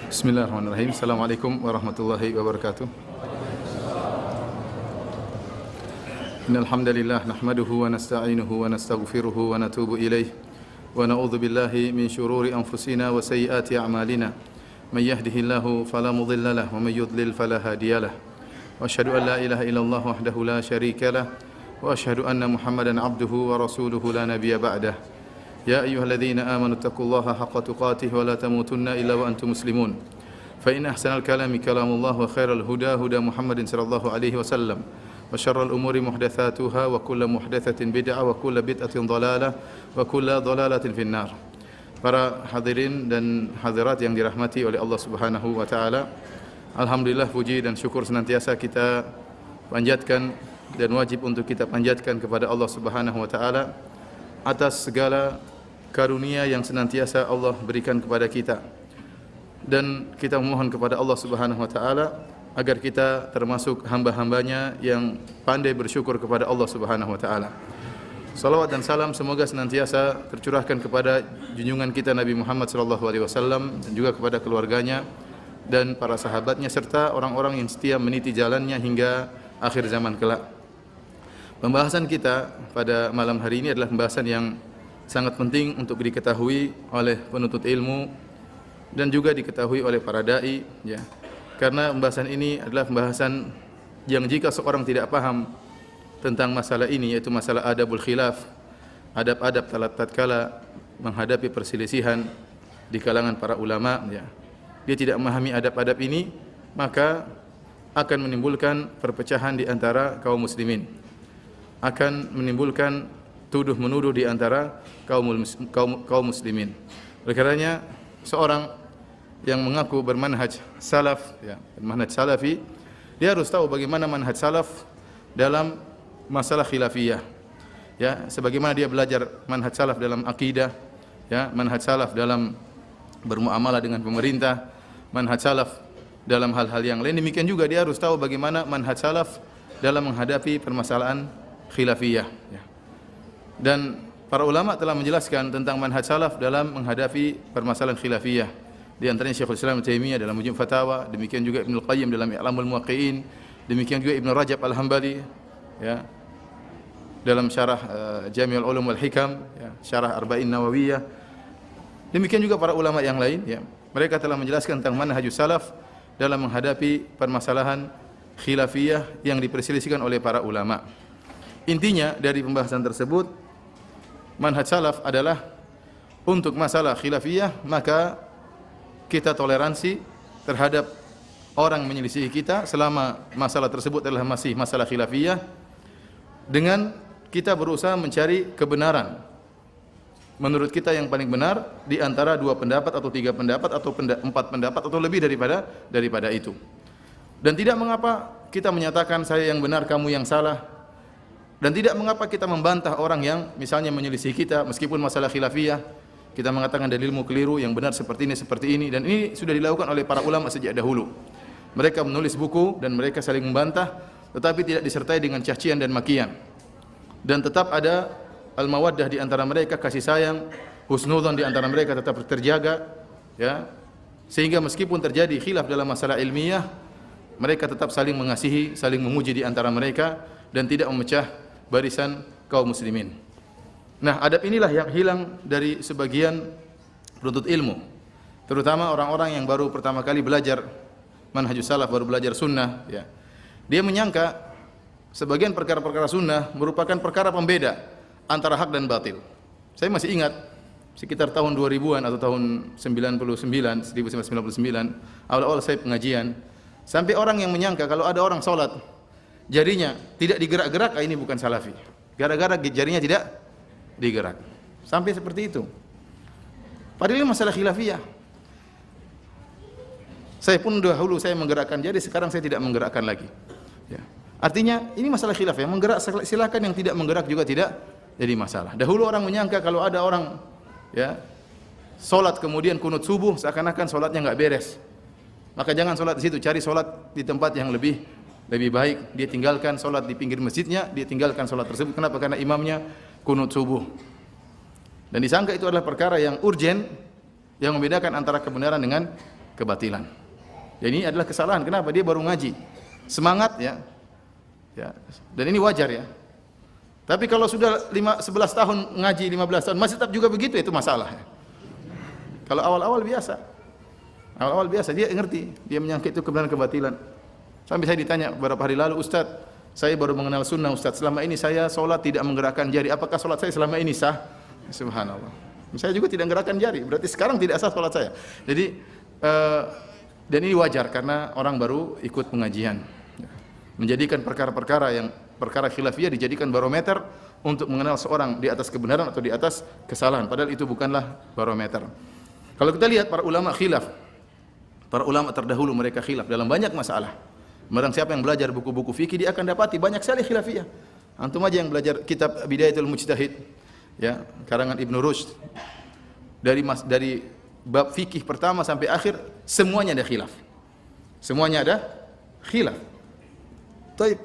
Bismillahirrahmanirrahim. Assalamualaikum warahmatullahi wabarakatuh. Innal hamdalillah nahmaduhu wa nasta'inuhu wa nastaghfiruhu wa natubu ilaih wa na'udzu billahi min shururi anfusina wa sayyiati a'malina. May yahdihillahu fala mudilla lahu wa may yudlil fala hadiyalah. Wa asyhadu an la ilaha illallah wahdahu la syarika lah wa asyhadu anna Muhammadan 'abduhu wa rasuluhu la nabiyya ba'dah. Ya ayyuhalladzina amanu taqullaha haqqa tuqatih wa la tamutunna illa wa antum muslimun. Fa in ahsanal kalami kalamullah wa khairal huda huda Muhammadin sallallahu alaihi wasallam. Wa syarrul umuri muhdatsatuha wa kullu muhdatsatin bid'ah wa kullu bid'atin dhalalah wa kullu dhalalatin finnar. Para hadirin dan hadirat yang dirahmati oleh Allah Subhanahu wa taala, alhamdulillah puji dan syukur senantiasa kita panjatkan dan wajib untuk kita panjatkan kepada Allah Subhanahu wa taala atas segala karunia yang senantiasa Allah berikan kepada kita, dan kita memohon kepada Allah Subhanahu wa taala agar kita termasuk hamba-hambanya yang pandai bersyukur kepada Allah Subhanahu wa taala. Salawat dan salam semoga senantiasa tercurahkan kepada junjungan kita Nabi Muhammad sallallahu alaihi wasallam dan juga kepada keluarganya dan para sahabatnya serta orang-orang yang setia meniti jalannya hingga akhir zaman kelak. Pembahasan kita pada malam hari ini adalah pembahasan yang sangat penting untuk diketahui oleh penuntut ilmu dan juga diketahui oleh para dai, ya. Karena pembahasan ini adalah pembahasan yang jika seorang tidak paham tentang masalah ini, yaitu masalah adabul khilaf, adab-adab tatkala menghadapi perselisihan di kalangan para ulama, ya. Dia tidak memahami adab-adab ini, maka akan menimbulkan perpecahan di antara kaum muslimin. Akan menimbulkan tuduh-menuduh di antara kaum muslimin. Oleh karenanya seorang yang mengaku bermanhaj salaf, ya, manhaj salafi, dia harus tahu bagaimana manhaj salaf dalam masalah khilafiyah. Ya, sebagaimana dia belajar manhaj salaf dalam akidah, ya, manhaj salaf dalam bermuamalah dengan pemerintah, manhaj salaf dalam hal-hal yang lain, demikian juga dia harus tahu bagaimana manhaj salaf dalam menghadapi permasalahan khilafiyah, ya. Dan para ulama telah menjelaskan tentang manhaj salaf dalam menghadapi permasalahan khilafiyah. Di antaranya Syekhul Islam Ibnu Taimiyah dalam Mujmu' Fatawa, demikian juga Ibnu Qayyim dalam I'lamul Muwaqqi'in, demikian juga Ibnu Rajab Al-Hambali, ya, dalam syarah Jami'ul Ulum wal Hikam, ya, syarah Arba'in Nawawiyah. Demikian juga para ulama yang lain, ya. Mereka telah menjelaskan tentang manhajus salaf dalam menghadapi permasalahan khilafiyah yang diperselisihkan oleh para ulama. Intinya dari pembahasan tersebut, manhaj salaf adalah untuk masalah khilafiyah maka kita toleransi terhadap orang menyelisihi kita selama masalah tersebut adalah masih masalah khilafiyah, dengan kita berusaha mencari kebenaran menurut kita yang paling benar di antara dua pendapat atau tiga pendapat atau empat pendapat atau lebih daripada itu. Dan tidak mengapa kita menyatakan saya yang benar, kamu yang salah. Dan tidak mengapa kita membantah orang yang misalnya menyelisih kita meskipun masalah khilafiyah. Kita mengatakan dalilmu keliru, yang benar seperti ini, dan ini sudah dilakukan oleh para ulama sejak dahulu. Mereka menulis buku dan mereka saling membantah, tetapi tidak disertai dengan cacian dan makian. Dan tetap ada al-mawaddah di antara mereka, kasih sayang, husnudzon di antara mereka tetap terjaga, ya. Sehingga meskipun terjadi khilaf dalam masalah ilmiah, mereka tetap saling mengasihi, saling memuji di antara mereka dan tidak memecah barisan kaum muslimin. Nah, adab inilah yang hilang dari sebagian penuntut ilmu, terutama orang-orang yang baru pertama kali belajar manhajus salaf, baru belajar sunnah, ya. Dia menyangka sebagian perkara-perkara sunnah merupakan perkara pembeda antara hak dan batil. Saya masih ingat sekitar tahun 2000-an atau tahun 1999, awal-awal saya pengajian, sampai orang yang menyangka kalau ada orang sholat jarinya tidak digerak-gerak, ini bukan salafi. Gara-gara jarinya tidak digerak. Sampai seperti itu. Padahal masalah khilafiyah. Saya pun dahulu saya menggerakkan jari, sekarang saya tidak menggerakkan lagi. Ya. Artinya ini masalah khilafiyah. Menggerak silakan, yang tidak menggerak juga tidak jadi masalah. Dahulu orang menyangka kalau ada orang, ya, sholat kemudian kunut subuh seakan-akan sholatnya nggak beres. Maka jangan sholat di situ, cari sholat di tempat yang lebih baik. Dia tinggalkan sholat di pinggir masjidnya, dia tinggalkan sholat tersebut. Kenapa? Karena imamnya kunut subuh. Dan disangka itu adalah perkara yang urgen, yang membedakan antara kebenaran dengan kebatilan. Jadi ini adalah kesalahan. Kenapa? Dia baru ngaji. Semangat ya. Ya. Dan ini wajar ya. Tapi kalau sudah 11 tahun ngaji, 15 tahun masih tetap juga begitu, itu masalah. Ya. Kalau awal-awal biasa. Awal-awal biasa, dia ngerti. Dia menyangka itu kebenaran kebatilan. Sampai saya ditanya beberapa hari lalu, Ustaz, saya baru mengenal sunnah Ustaz. Selama ini saya sholat tidak menggerakkan jari. Apakah sholat saya selama ini sah? Subhanallah. Saya juga tidak menggerakkan jari. Berarti sekarang tidak sah sholat saya. Jadi, dan ini wajar karena orang baru ikut pengajian. Menjadikan perkara-perkara yang perkara khilafiyah dijadikan barometer untuk mengenal seorang di atas kebenaran atau di atas kesalahan. Padahal itu bukanlah barometer. Kalau kita lihat para ulama khilaf, para ulama terdahulu mereka khilaf dalam banyak masalah. Barang siapa yang belajar buku-buku fikih dia akan dapati banyak sekali khilafiyah. Antum aja yang belajar kitab Bidayatul Mujtahid, ya, karangan Ibnu Rushd, dari bab fikih pertama sampai akhir semuanya ada khilaf. Semuanya ada khilaf.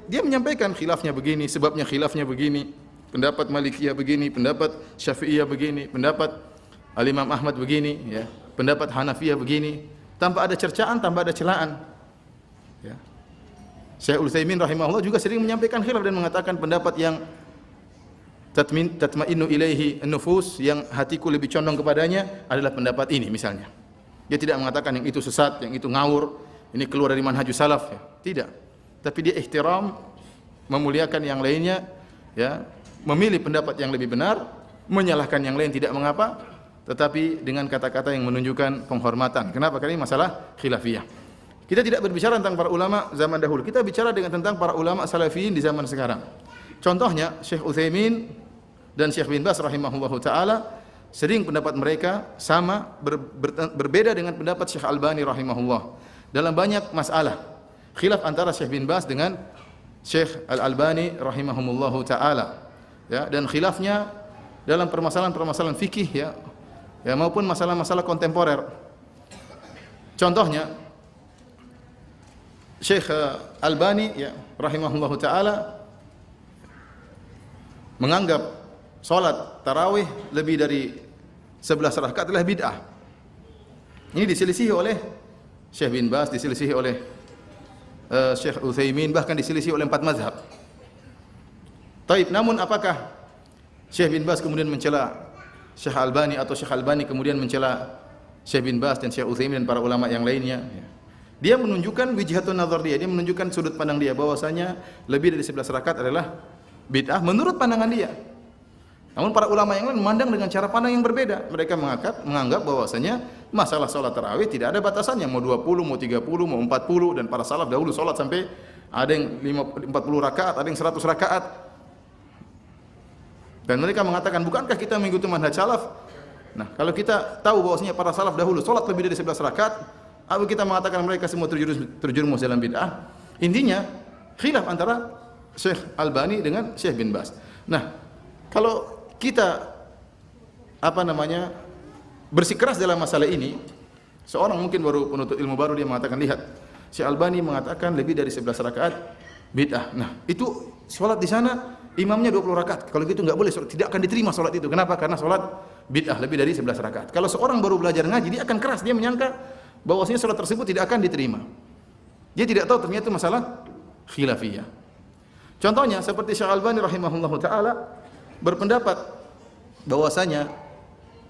Dia menyampaikan khilafnya begini, sebabnya khilafnya begini, pendapat Malikiyah begini, pendapat Syafi'iyah begini, pendapat Al-Imam Ahmad begini, ya, pendapat Hanafiyah begini, tanpa ada cercaan, tanpa ada celaan. Ya. Syekh Utsaimin rahimahullah juga sering menyampaikan khilaf dan mengatakan pendapat yang tatma'innu ilaihi an-nufus, yang hatiku lebih condong kepadanya adalah pendapat ini misalnya. Dia tidak mengatakan yang itu sesat, yang itu ngawur, ini keluar dari manhajus salaf, ya. Tidak. Tapi dia ihtiram, memuliakan yang lainnya, ya, memilih pendapat yang lebih benar, menyalahkan yang lain tidak mengapa, tetapi dengan kata-kata yang menunjukkan penghormatan. Kenapa? Karena ini masalah khilafiyah. Kita tidak berbicara tentang para ulama zaman dahulu. Kita bicara tentang para ulama salafiyin di zaman sekarang. Contohnya Syekh Utsaimin dan Syekh bin Baz rahimahullahu taala, sering pendapat mereka sama berbeda dengan pendapat Syekh Albani rahimahullah dalam banyak masalah. Khilaf antara Syekh bin Baz dengan Syekh Al-Albani rahimahumullahu taala, ya, dan khilafnya dalam permasalahan-permasalahan fikih, ya, maupun masalah-masalah kontemporer. Contohnya Syekh Albani, ya, rahimahullahu taala menganggap salat tarawih lebih dari 11 rakaat adalah bid'ah. Ini diselisihi oleh Syekh bin Baz, diselisihi oleh Syekh Utsaimin, bahkan diselisih oleh 4 mazhab. Taib, namun apakah Syekh bin Baz kemudian mencela Syekh Albani atau Syekh Albani kemudian mencela Syekh bin Baz dan Syekh Utsaimin dan para ulama yang lainnya? Dia menunjukkan wijhatun nazar dia menunjukkan sudut pandang dia bahwasanya lebih dari 11 rakaat adalah bid'ah menurut pandangan dia. Namun para ulama yang lain memandang dengan cara pandang yang berbeda. Mereka menganggap bahwasanya masalah salat tarawih tidak ada batasannya, mau 20, mau 30, mau 40, dan para salaf dahulu salat sampai ada yang 40 rakaat, ada yang 100 rakaat. Dan mereka mengatakan, bukankah kita mengikuti manhaj salaf? Nah, kalau kita tahu bahwasanya para salaf dahulu salat lebih dari 11 rakaat, atau kita mengatakan mereka semua terjerumus dalam bid'ah? Intinya khilaf antara Syekh Albani dengan Syekh bin Baz. Nah, kalau kita bersikeras dalam masalah ini, seorang mungkin baru penuntut ilmu baru, dia mengatakan, lihat, Syekh Albani mengatakan lebih dari 11 rakaat bid'ah. Nah, itu sholat di sana imamnya 20 rakaat. Kalau gitu enggak boleh, tidak akan diterima sholat itu. Kenapa? Karena sholat bid'ah lebih dari 11 rakaat. Kalau seorang baru belajar ngaji, dia akan keras, dia menyangka bahwasanya sholat tersebut tidak akan diterima. Dia tidak tahu ternyata itu masalah khilafiyah. Contohnya seperti Syekh Albani rahimahullahu taala berpendapat bahwasanya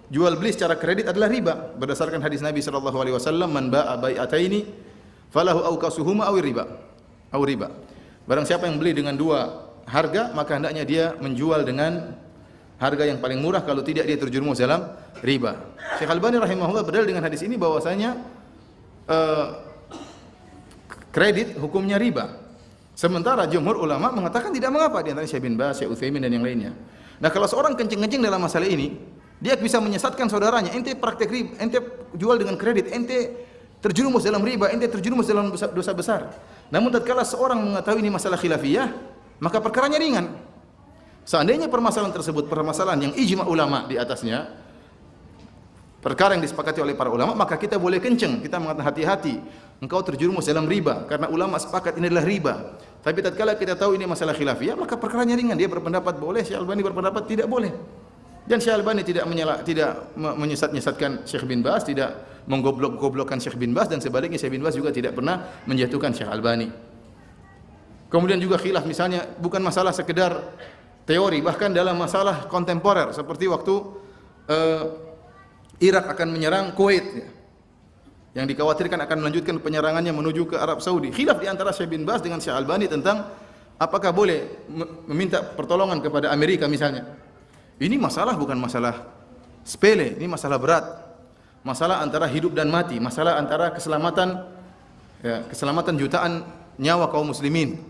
jual beli secara kredit adalah riba berdasarkan hadis Nabi sallallahu alaihi wasallam, man ba'a bai'ataini falahu awkasuhuma aw riba. Barang siapa yang beli dengan dua harga, maka hendaknya dia menjual dengan harga yang paling murah, kalau tidak dia terjerumus dalam riba. Syekh Albani rahimahullah berdalil dengan hadis ini bahwasanya kredit hukumnya riba. Sementara jumhur ulama mengatakan tidak mengapa, di antara Syekh bin Baz, Syekh Utsaimin dan yang lainnya. Nah, kalau seorang kencing-kencing dalam masalah ini, dia bisa menyesatkan saudaranya. Ente praktek riba, ente jual dengan kredit, ente terjerumus dalam riba, ente terjerumus dalam dosa besar. Namun tatkala seorang mengetahui ini masalah khilafiyah, maka perkaranya ringan. Seandainya permasalahan tersebut permasalahan yang ijma ulama di atasnya, perkara yang disepakati oleh para ulama, maka kita boleh kenceng, kita mengatakan hati-hati, engkau terjerumus dalam riba, karena ulama sepakat ini adalah riba. Tapi tatkala kita tahu ini masalah khilafiyah, maka perkaranya ringan. Dia berpendapat boleh, Syekh Albani berpendapat tidak boleh. Dan Syekh Albani tidak menyesat-nyesatkan Syekh bin Baz, tidak menggoblok-goblokkan Syekh bin Baz, dan sebaliknya Syekh bin Baz juga tidak pernah menjatuhkan Syekh Albani. Kemudian juga khilaf misalnya bukan masalah sekedar teori, bahkan dalam masalah kontemporer seperti waktu Irak akan menyerang Kuwait, ya, yang dikhawatirkan akan melanjutkan penyerangannya menuju ke Arab Saudi. Khilaf di antara Syekh bin Baz dengan Syekh Albani tentang apakah boleh meminta pertolongan kepada Amerika misalnya. Ini masalah bukan masalah sepele, ini masalah berat. Masalah antara hidup dan mati, masalah antara keselamatan, ya, keselamatan jutaan nyawa kaum muslimin.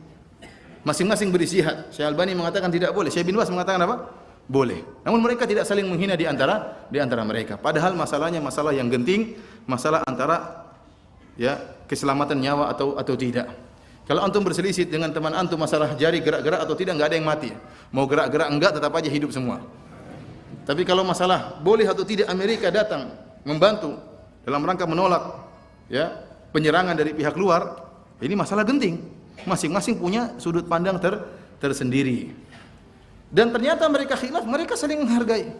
Masing-masing beristihad. Syekh Albani mengatakan tidak boleh, Syekh bin Baz mengatakan apa? Boleh. Namun mereka tidak saling menghina di antara mereka. Padahal masalahnya masalah yang genting, masalah antara, ya, keselamatan nyawa atau tidak. Kalau antum berselisih dengan teman antum masalah jari gerak-gerak atau tidak, enggak ada yang mati. Mau gerak-gerak enggak, tetap aja hidup semua. Tapi kalau masalah boleh atau tidak Amerika datang membantu dalam rangka menolak, ya, penyerangan dari pihak luar, ini masalah genting. Masing-masing punya sudut pandang tersendiri. Dan ternyata mereka khilaf, mereka saling menghargai.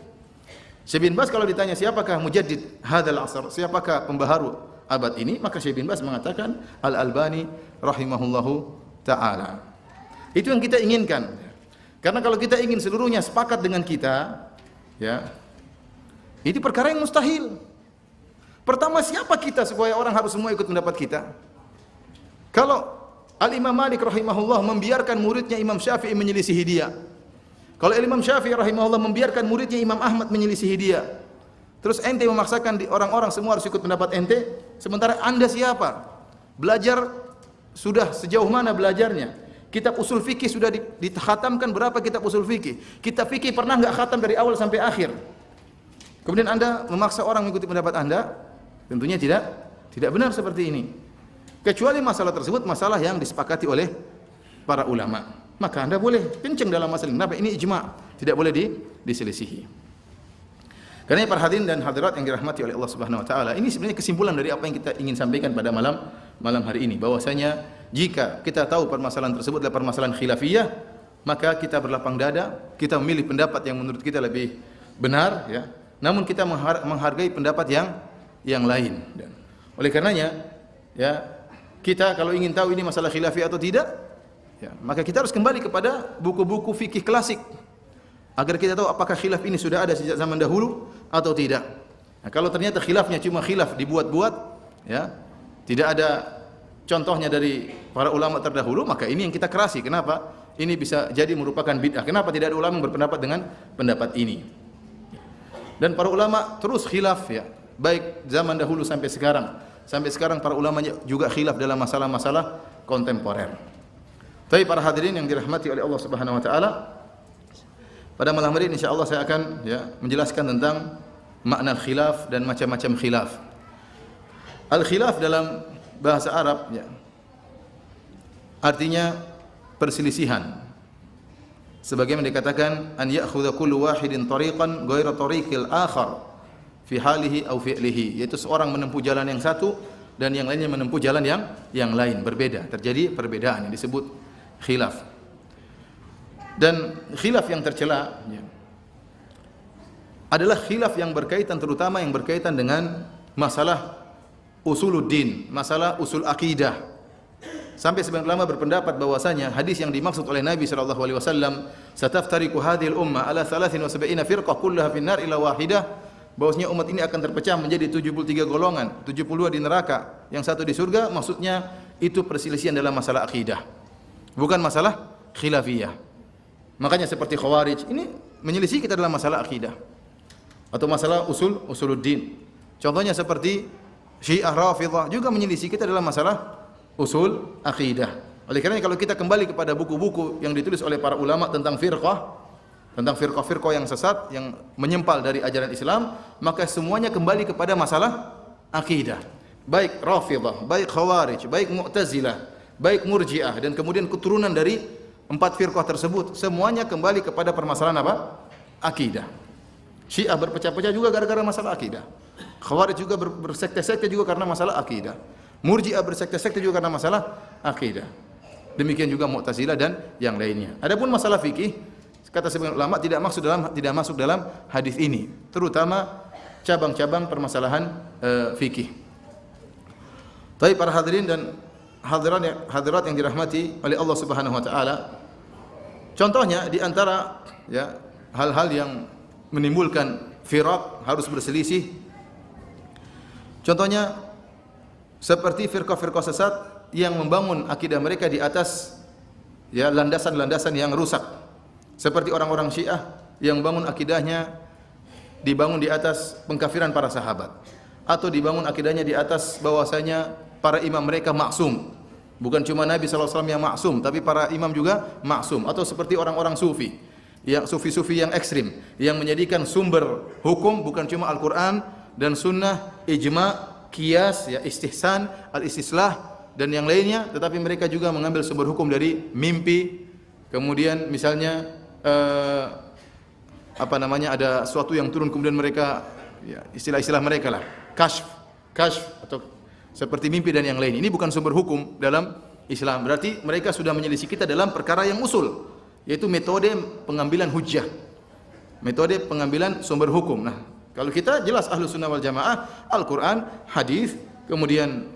Syekh bin Baz kalau ditanya siapakah mujaddid hadzal asr, siapakah pembaharu abad ini, maka Syekh bin Baz mengatakan Al-Albani rahimahullahu taala. Itu yang kita inginkan. Karena kalau kita ingin seluruhnya sepakat dengan kita, ya, ini perkara yang mustahil. Pertama, siapa kita supaya orang harus semua ikut pendapat kita? Kalau Al-Imam Malik rahimahullah membiarkan muridnya Imam Syafi'i menyelisihi dia, kalau Imam Syafi'i rahimahullah membiarkan muridnya Imam Ahmad menyelisihi dia, terus ente memaksakan orang-orang semua harus ikut pendapat ente, sementara anda siapa? Belajar sudah sejauh mana belajarnya? Kitab usul fikih sudah dikhatamkan berapa kitab usul fikih? Kitab fikih pernah enggak khatam dari awal sampai akhir? Kemudian anda memaksa orang mengikuti pendapat anda? Tentunya tidak benar seperti ini. Kecuali masalah tersebut masalah yang disepakati oleh para ulama, maka anda boleh kenceng dalam masalah ini. Kenapa? Ini ijma', tidak boleh diselisihi. Karena para hadirin dan hadirat yang dirahmati oleh Allah Subhanahu wa taala, ini sebenarnya kesimpulan dari apa yang kita ingin sampaikan pada malam hari ini, bahwasanya jika kita tahu permasalahan tersebut adalah permasalahan khilafiyah, maka kita berlapang dada, kita memilih pendapat yang menurut kita lebih benar, ya. Namun kita menghargai pendapat yang lain. Dan oleh karenanya, ya, kita kalau ingin tahu ini masalah khilafiyah atau tidak, ya, maka kita harus kembali kepada buku-buku fikih klasik agar kita tahu apakah khilaf ini sudah ada sejak zaman dahulu atau tidak. Nah, kalau ternyata khilafnya cuma khilaf dibuat-buat, ya, tidak ada contohnya dari para ulama terdahulu, maka ini yang kita kerasi. Kenapa? Ini bisa jadi merupakan bid'ah. Kenapa tidak ada ulama yang berpendapat dengan pendapat ini? Dan para ulama terus khilaf, ya, baik zaman dahulu sampai sekarang. Sampai sekarang para ulama juga khilaf dalam masalah-masalah kontemporer. Tapi para hadirin yang dirahmati oleh Allah Subhanahu wa taala, pada malam hari ini insyaallah saya akan, ya, menjelaskan tentang makna khilaf dan macam-macam khilaf. Al-khilaf dalam bahasa Arab, ya, artinya perselisihan. Sebagaimana dikatakan an ya'khudha kullu wahidin tariqan ghayra tariqil akhar fi halihi aw fi'lihi, yaitu seorang menempuh jalan yang satu dan yang lainnya menempuh jalan yang lain, berbeda. Terjadi perbedaan yang disebut khilaf. Dan khilaf yang tercela, ya, adalah khilaf yang berkaitan, terutama yang berkaitan dengan masalah usuluddin, masalah usul akidah. Sampai sebagian ulama berpendapat bahwasanya hadis yang dimaksud oleh Nabi sallallahu alaihi wasallam, "Sataftariqu hadhil umma ala 73 firqah kulluha finnar ila wahidah", bahwasanya umat ini akan terpecah menjadi 73 golongan, 72 di neraka, yang satu di surga. Maksudnya itu perselisihan dalam masalah akidah, bukan masalah khilafiyah. Makanya seperti Khawarij ini menyelisih kita dalam masalah akidah atau masalah usuluddin. Contohnya seperti Syiah Rafidhah juga menyelisih kita dalam masalah usul akidah. Oleh karena kalau kita kembali kepada buku-buku yang ditulis oleh para ulama tentang firqah yang sesat, yang menyempal dari ajaran Islam, maka semuanya kembali kepada masalah akidah. Baik Rafidhah, baik Khawarij, baik Mu'tazilah, baik Murji'ah, dan kemudian keturunan dari 4 firqah tersebut, semuanya kembali kepada permasalahan apa? Akidah. Syiah berpecah-pecah juga gara-gara masalah akidah. Khawarij juga bersekte-sekte juga karena masalah akidah. Murji'ah bersekte-sekte juga karena masalah akidah. Demikian juga Mu'tazilah dan yang lainnya. Adapun masalah fikih, kata sebagian ulama tidak masuk dalam hadis ini, terutama cabang-cabang permasalahan fikih. Tapi para hadirin dan hadirat yang dirahmati oleh Allah Subhanahu wa taala, contohnya di antara ya hal-hal yang menimbulkan firaq, harus berselisih. Contohnya seperti firqah-firqah sesat yang membangun akidah mereka di atas ya landasan-landasan yang rusak. Seperti orang-orang Syiah yang bangun akidahnya dibangun di atas pengkafiran para sahabat, atau dibangun akidahnya di atas bahwasanya para imam mereka maksum. Bukan cuma Nabi SAW yang maksum, tapi para imam juga maksum. Atau seperti orang-orang sufi, yang sufi-sufi yang ekstrim, yang menjadikan sumber hukum bukan cuma Al-Quran dan Sunnah, ijma, qiyas, ya, istihsan, al-istislah dan yang lainnya, tetapi mereka juga mengambil sumber hukum dari mimpi. Kemudian misalnya ada suatu yang turun, kemudian mereka ya, istilah-istilah mereka lah, kasyf atau seperti mimpi dan yang lain. Ini bukan sumber hukum dalam Islam. Berarti mereka sudah menyelisih kita dalam perkara yang usul, yaitu metode pengambilan hujjah, metode pengambilan sumber hukum. Nah, kalau kita jelas Ahlus Sunnah wal Jamaah, Al-Quran, hadis, kemudian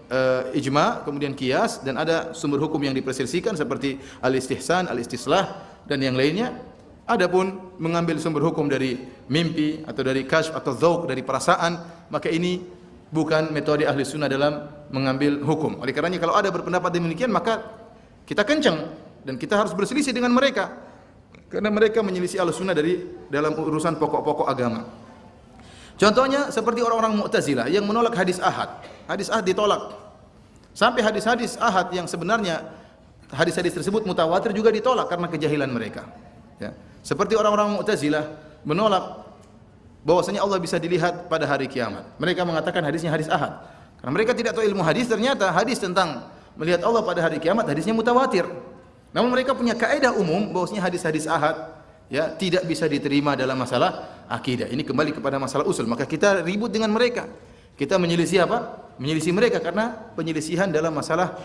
ijma, kemudian qiyas, dan ada sumber hukum yang diperselisihkan seperti al-istihsan, al-istislah dan yang lainnya. Adapun mengambil sumber hukum dari mimpi atau dari kasyf atau dzauq, dari perasaan, maka ini bukan metode ahli sunnah dalam mengambil hukum. Oleh karenanya kalau ada berpendapat demikian, maka kita kencang dan kita harus berselisih dengan mereka, karena mereka menyelisih ahli sunnah dalam urusan pokok-pokok agama. Contohnya seperti orang-orang Mu'tazilah yang menolak hadis ahad. Hadis ahad ditolak. Sampai hadis-hadis ahad yang sebenarnya hadis-hadis tersebut mutawatir juga ditolak karena kejahilan mereka. Ya. Seperti orang-orang Mu'tazilah menolak bahwasanya Allah bisa dilihat pada hari kiamat. Mereka mengatakan hadisnya hadis ahad. Karena mereka tidak tahu ilmu hadis, ternyata hadis tentang melihat Allah pada hari kiamat hadisnya mutawatir. Namun mereka punya kaidah umum bahwasanya hadis-hadis ahad ya tidak bisa diterima dalam masalah akidah. Ini kembali kepada masalah usul. Maka kita ribut dengan mereka. Kita menyelisih apa? Menyelisih mereka karena penyelisihan dalam masalah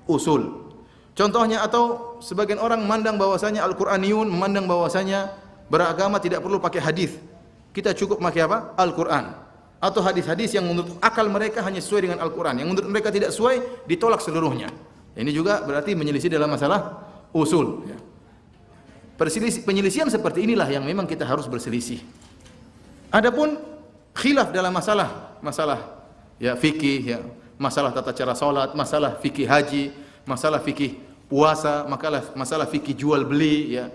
usul. Contohnya, atau sebagian orang memandang bahwasanya Al-Qur'aniyun memandang bahwasanya beragama tidak perlu pakai hadis. Kita cukup pakai apa? Al-Quran. Atau hadis-hadis yang menurut akal mereka hanya sesuai dengan Al-Quran, yang menurut mereka tidak sesuai ditolak seluruhnya. Ini juga berarti menyelisih dalam masalah usul. Penyelisihan seperti inilah yang memang kita harus berselisih. Adapun khilaf dalam masalah ya fikih, ya, masalah tata cara salat, masalah fikih haji, masalah fikih puasa, masalah fikih jual beli, ya.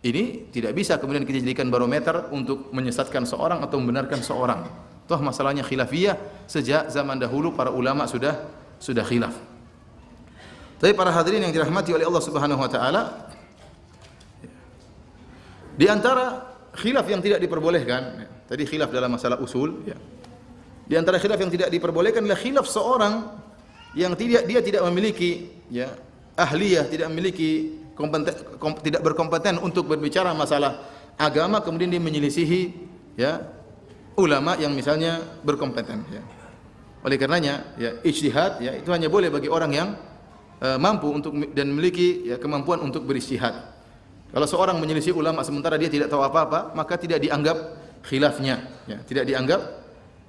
Ini tidak bisa kemudian kita jadikan barometer untuk menyesatkan seorang atau membenarkan seorang. Toh masalahnya khilafiyah, sejak zaman dahulu para ulama sudah khilaf. Tapi para hadirin yang dirahmati oleh Allah Subhanahu wa taala, di antara khilaf yang tidak diperbolehkan, tadi khilaf dalam masalah usul, ya. Di antara khilaf yang tidak diperbolehkan adalah khilaf seorang yang dia tidak memiliki ya ahliyah, tidak memiliki tidak berkompeten untuk berbicara masalah agama, kemudian dia menyelisihi ya ulama yang misalnya berkompeten, ya. Oleh karenanya ya ijtihad ya itu hanya boleh bagi orang yang mampu untuk dan memiliki ya kemampuan untuk berijtihad. Kalau seorang menyelisih ulama sementara dia tidak tahu apa-apa, maka tidak dianggap khilafnya, ya, tidak dianggap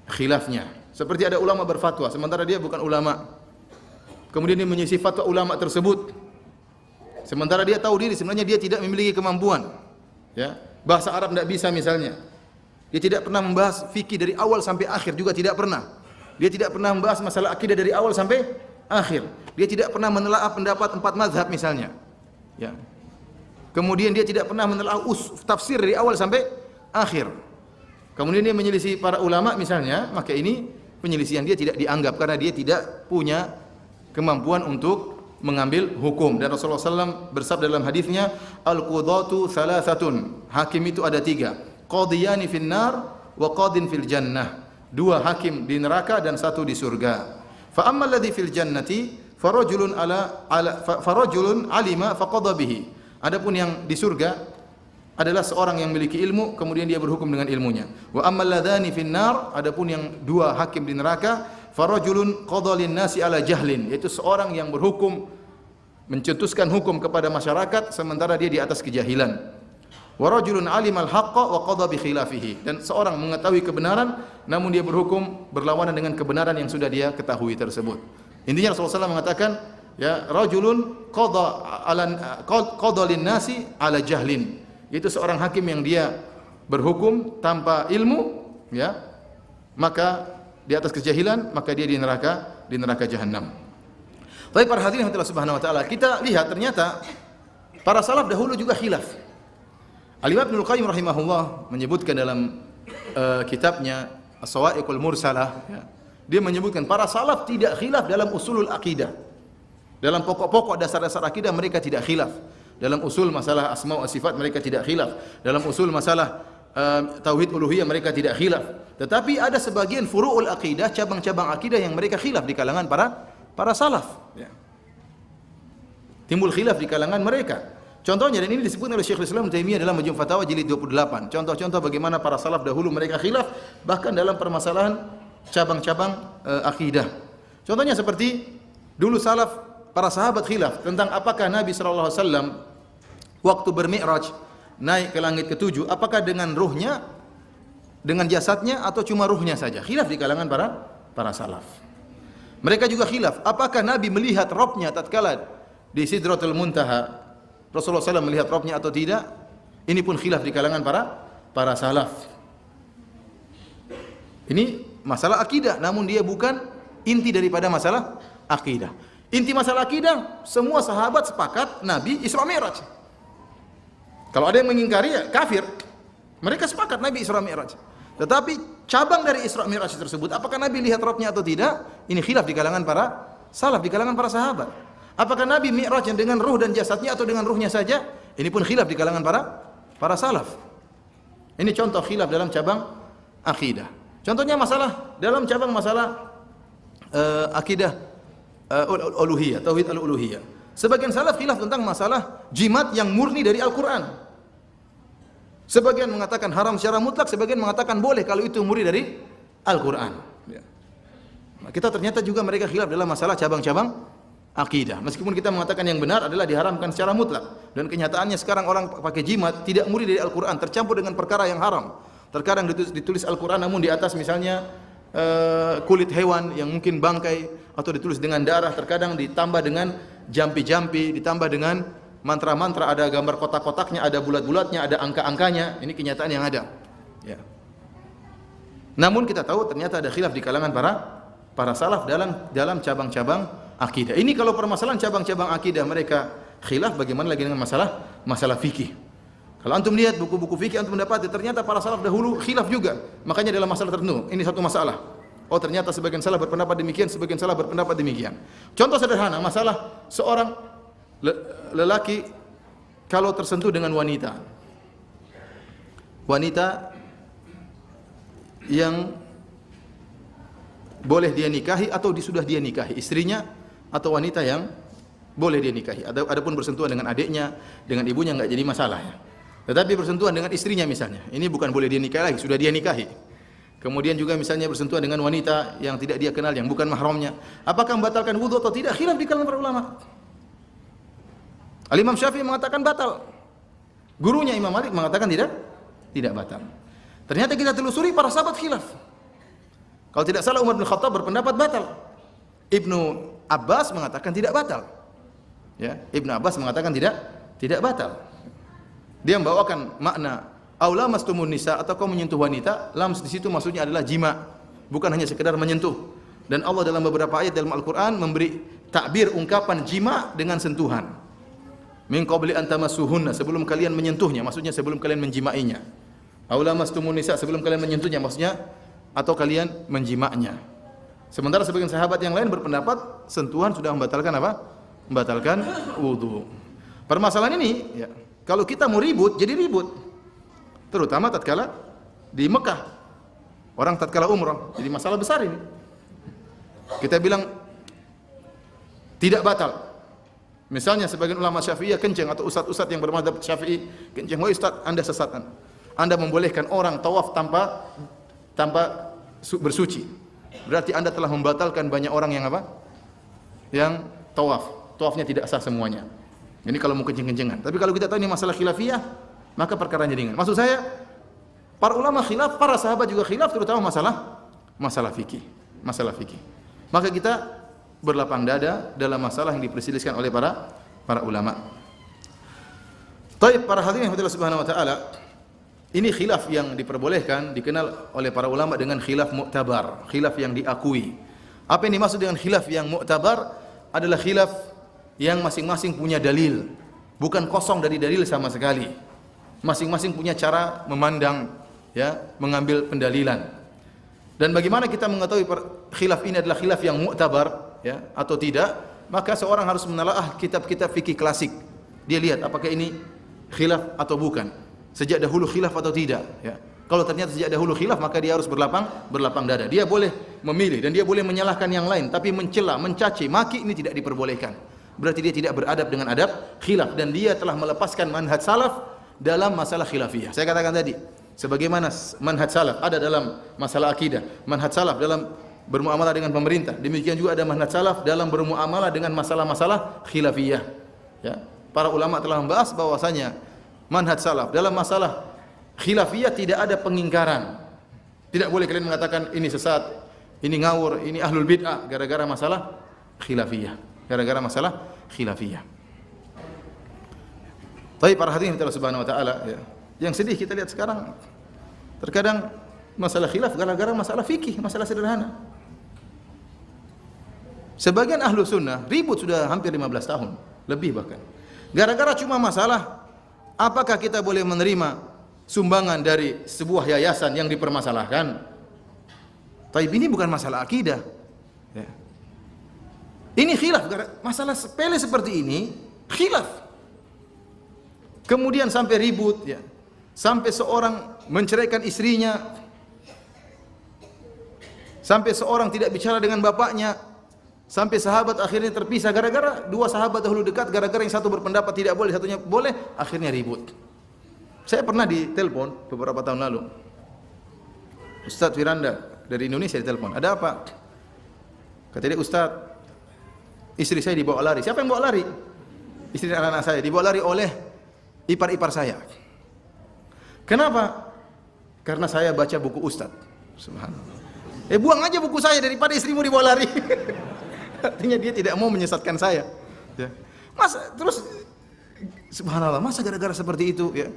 khilafnya. Seperti ada ulama berfatwa sementara dia bukan ulama, kemudian dia menyelisih fatwa ulama tersebut, sementara dia tahu diri sebenarnya dia tidak memiliki kemampuan, ya, bahasa Arab tidak bisa misalnya, dia tidak pernah membahas fikih dari awal sampai akhir juga tidak pernah, dia tidak pernah membahas masalah akidah dari awal sampai akhir, dia tidak pernah menelaah pendapat 4 mazhab misalnya, ya. Kemudian dia tidak pernah menelaah tafsir dari awal sampai akhir. Kemudian dia menyelisih para ulama misalnya, maka ini penyelisihan dia tidak dianggap karena dia tidak punya kemampuan untuk mengambil hukum. Dan Rasulullah SAW bersabda dalam hadisnya, al-qudhatu thalathatun, hakim itu ada 3, qadiyani fin nar wa qadin fil jannah, 2 hakim di neraka dan 1 di surga. Fa ammal ladzi fil jannati farajulun farajulun alima faqadha bihi. Adapun yang di surga adalah seorang yang memiliki ilmu kemudian dia berhukum dengan ilmunya. Wa ammal ladzani fin nar, adapun yang 2 hakim di neraka, farajulun qadha lin nasi ala jahlin, yaitu seorang yang berhukum mencetuskan hukum kepada masyarakat sementara dia di atas kejahilan. Wa rajulun 'alimal haqqa wa qada bi khilafihi. Dan seorang mengetahui kebenaran namun dia berhukum berlawanan dengan kebenaran yang sudah dia ketahui tersebut. Intinya Rasulullah SAW mengatakan, ya, rajulun qada lin-nasi 'ala jahlin. Itu seorang hakim yang dia berhukum tanpa ilmu, ya, maka di atas kejahilan, maka dia di neraka jahanam. Tapi para hadirin Allah Subhanahu wa taala, kita lihat ternyata para salaf dahulu juga khilaf. Al-Imam Ibnu Qayyim rahimahullah menyebutkan dalam kitabnya As-Sawa'iqul Mursalah, ya, dia menyebutkan para salaf tidak khilaf dalam usulul akidah. Dalam pokok-pokok dasar-dasar akidah mereka tidak khilaf. Dalam usul masalah asma wa sifat mereka tidak khilaf. Dalam usul masalah tauhid uluhiyah mereka tidak khilaf. Tetapi ada sebagian furu'ul akidah, cabang-cabang akidah yang mereka khilaf di kalangan para salaf, ya. Timbul khilaf di kalangan mereka. Contohnya, dan ini disebut oleh Syekhul Islam Taimiyah dalam Majmu' Fatawa jilid 28. Contoh-contoh bagaimana para salaf dahulu mereka khilaf bahkan dalam permasalahan cabang-cabang akidah. Contohnya seperti dulu salaf para sahabat khilaf tentang apakah Nabi sallallahu alaihi wasallam waktu bermi'raj naik ke langit ke-7 apakah dengan ruhnya, dengan jasadnya, atau cuma ruhnya saja. Khilaf di kalangan para salaf. Mereka juga khilaf apakah Nabi melihat Rabbnya tatkala di Sidratul Muntaha, Rasulullah SAW melihat Rabbnya atau tidak. Ini pun khilaf di kalangan para salaf. Ini masalah akidah, namun dia bukan inti daripada masalah akidah. Inti masalah akidah, semua sahabat sepakat Nabi Isra Mi'raj. Kalau ada yang mengingkari, ya kafir. Mereka sepakat Nabi Isra Mi'raj. Tetapi cabang dari Isra Mi'raj tersebut, apakah Nabi lihat Rabbnya atau tidak? Ini khilaf di kalangan para salaf, di kalangan para sahabat. Apakah Nabi Mi'raj dengan ruh dan jasadnya atau dengan ruhnya saja? Ini pun khilaf di kalangan para salaf. Ini contoh khilaf dalam cabang akidah. Contohnya masalah dalam cabang masalah akidah uluhiyah, tauhid al-uluhiyah. Sebagian salaf khilaf tentang masalah jimat yang murni dari Al-Qur'an. Sebagian mengatakan haram secara mutlak, sebagian mengatakan boleh kalau itu murni dari Al-Qur'an. Ya. Nah, kita ternyata juga mereka khilaf dalam masalah cabang-cabang akidah. Meskipun kita mengatakan yang benar adalah diharamkan secara mutlak, dan kenyataannya sekarang orang pakai jimat tidak murni dari Al-Qur'an, tercampur dengan perkara yang haram. Terkadang ditulis Al-Qur'an namun di atas misalnya kulit hewan yang mungkin bangkai, atau ditulis dengan darah, terkadang ditambah dengan jampi-jampi, ditambah dengan mantra-mantra, ada gambar kotak-kotaknya, ada bulat-bulatnya, ada angka-angkanya. Ini kenyataan yang ada, ya. Namun kita tahu ternyata ada khilaf di kalangan para salaf dalam cabang-cabang akidah. Ini kalau permasalahan cabang-cabang akidah mereka khilaf, bagaimana lagi dengan masalah fikih? Kalau antum lihat buku-buku fikih, antum mendapati ternyata para salaf dahulu khilaf juga. Makanya dalam masalah tertentu, ini satu masalah. Oh, ternyata sebagian salaf berpendapat demikian, sebagian salaf berpendapat demikian. Contoh sederhana, masalah seorang lelaki kalau tersentuh dengan wanita yang boleh dia nikahi atau sudah dia nikahi, istrinya atau wanita yang boleh dia nikahi. Adapun bersentuhan dengan adiknya, dengan ibunya enggak jadi masalah, ya. Tetapi bersentuhan dengan istrinya misalnya, ini bukan boleh dia nikahi lagi, sudah dia nikahi. Kemudian juga misalnya bersentuhan dengan wanita yang tidak dia kenal, yang bukan mahramnya, apakah membatalkan wudu atau tidak? Khilaf di kalangan para ulama. Al-Imam Syafi'i mengatakan batal. Gurunya Imam Malik mengatakan tidak batal. Ternyata kita telusuri para sahabat khilaf. Kalau tidak salah Umar bin Khattab berpendapat batal. Ibnu Abbas mengatakan tidak batal. Ya, Ibnu Abbas mengatakan tidak batal. Dia membawakan makna aula mastumun nisa, atau kau menyentuh wanita, lams di situ maksudnya adalah jima, bukan hanya sekedar menyentuh. Dan Allah dalam beberapa ayat dalam Al-Qur'an memberi takbir ungkapan jima dengan sentuhan. Min qabli an tamassuhunna, sebelum kalian menyentuhnya, maksudnya sebelum kalian menjimainya. Aula mastumun nisa, sebelum kalian menyentuhnya, maksudnya atau kalian menjimaknya. Sementara sebagian sahabat yang lain berpendapat sentuhan sudah membatalkan apa? Membatalkan wudu. Permasalahan ini, ya, kalau kita mau ribut, jadi ribut. Terutama tatkala di Mekah, orang tatkala umrah, jadi masalah besar ini. Kita bilang tidak batal. Misalnya sebagian ulama Syafi'iyah kenceng, atau ustaz-ustaz yang bermadzhab Syafi'i kenceng, "Wahai ustaz, Anda sesat. Anda membolehkan orang tawaf tanpa bersuci. Berarti Anda telah membatalkan banyak orang yang apa? Yang tawaf. Tawafnya tidak sah semuanya." Ini kalau mau kenceng-kencengan. Tapi kalau kita tahu ini masalah khilafiyah, maka perkara ringan. Maksud saya, para ulama khilaf, para sahabat juga khilaf, terutama masalah fikih. Maka kita berlapang dada dalam masalah yang diperselisihkan oleh para ulama. Taib, para hadirin yang Subhanahu wa taala, ini khilaf yang diperbolehkan, dikenal oleh para ulama dengan khilaf mu'tabar, khilaf yang diakui. Apa yang dimaksud dengan khilaf yang mu'tabar? Adalah khilaf yang masing-masing punya dalil, bukan kosong dari dalil sama sekali. Masing-masing punya cara memandang, ya, mengambil pendalilan. Dan bagaimana kita mengetahui khilaf ini adalah khilaf yang mu'tabar, ya, atau tidak? Maka seorang harus menelaah kitab-kitab fikih klasik. Dia lihat apakah ini khilaf atau bukan. Sejak dahulu khilaf atau tidak, ya. Kalau ternyata sejak dahulu khilaf, maka dia harus berlapang dada. Dia boleh memilih dan dia boleh menyalahkan yang lain, tapi mencela, mencaci, maki ini tidak diperbolehkan. Berarti dia tidak beradab dengan adab khilaf dan dia telah melepaskan manhaj salaf dalam masalah khilafiyah. Saya katakan tadi, sebagaimana manhaj salaf ada dalam masalah akidah, manhaj salaf dalam bermuamalah dengan pemerintah, demikian juga ada manhaj salaf dalam bermuamalah dengan masalah-masalah khilafiyah. Ya, para ulama telah membahas bahwasanya manhaj salaf dalam masalah khilafiyah tidak ada pengingkaran. Tidak boleh kalian mengatakan ini sesat, ini ngawur, ini ahlul bid'ah gara-gara masalah khilafiyah. Tapi para hadirin Allah Subhanahu wa taala, ya. Yang sedih kita lihat sekarang, terkadang masalah khilaf gara-gara masalah fikih, masalah sederhana. Sebagian ahlu sunnah ribut sudah hampir 15 tahun, lebih bahkan. Gara-gara cuma masalah apakah kita boleh menerima sumbangan dari sebuah yayasan yang dipermasalahkan. Tapi ini bukan masalah akidah, ya. Ini khilaf, masalah sepele seperti ini khilaf. Kemudian sampai ribut, ya. Sampai seorang menceraikan istrinya, sampai seorang tidak bicara dengan bapaknya, sampai sahabat akhirnya terpisah gara-gara dua sahabat dahulu dekat, gara-gara yang satu berpendapat tidak boleh, satunya boleh, akhirnya ribut. Saya pernah ditelepon beberapa tahun lalu, Ustadz Firanda dari Indonesia ditelepon, ada apa? Kata dia, Ustadz, istri saya dibawa lari. Siapa yang bawa lari? Istri dan anak-anak saya dibawa lari oleh ipar-ipar saya. Kenapa? Karena saya baca buku Ustadz. Subhanallah. Buang aja buku saya daripada istrimu dibawa lari. Artinya dia tidak mau menyesatkan saya. Ya. Masa terus, subhanallah, masa gara-gara seperti itu, ya,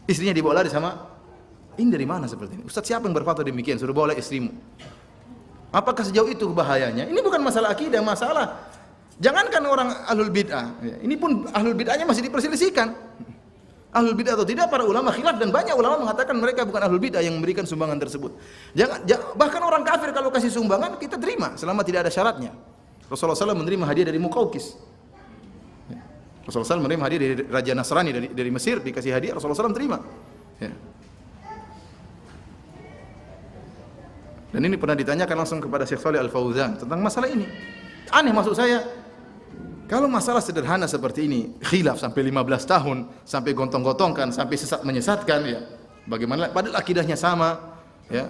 istrinya dibawa lari sama, ini dari mana seperti ini? Ustadz, siapa yang berfatwa demikian? Suruh bawa istrimu. Apakah sejauh itu bahayanya? Ini bukan masalah akidah, masalah jangankan orang ahlul bid'ah, ya, ini pun ahlul bid'ahnya masih diperselisihkan. Ahlul bid'ah atau tidak, para ulama khilaf dan banyak ulama mengatakan mereka bukan ahlul bid'ah yang memberikan sumbangan tersebut. Bahkan orang kafir kalau kasih sumbangan kita terima selama tidak ada syaratnya. Rasulullah SAW menerima hadiah dari Muqawqis. Rasulullah SAW menerima hadiah dari Raja Nasrani dari Mesir, dikasih hadiah, Rasulullah SAW terima. Ya. Dan ini pernah ditanyakan langsung kepada Syekh Shalih Al-Fauzan tentang masalah ini. Aneh, maksud saya, kalau masalah sederhana seperti ini, khilaf sampai 15 tahun, sampai gontong-gotongkan, sampai sesat menyesatkan, ya. Bagaimana? Padahal akidahnya sama, ya.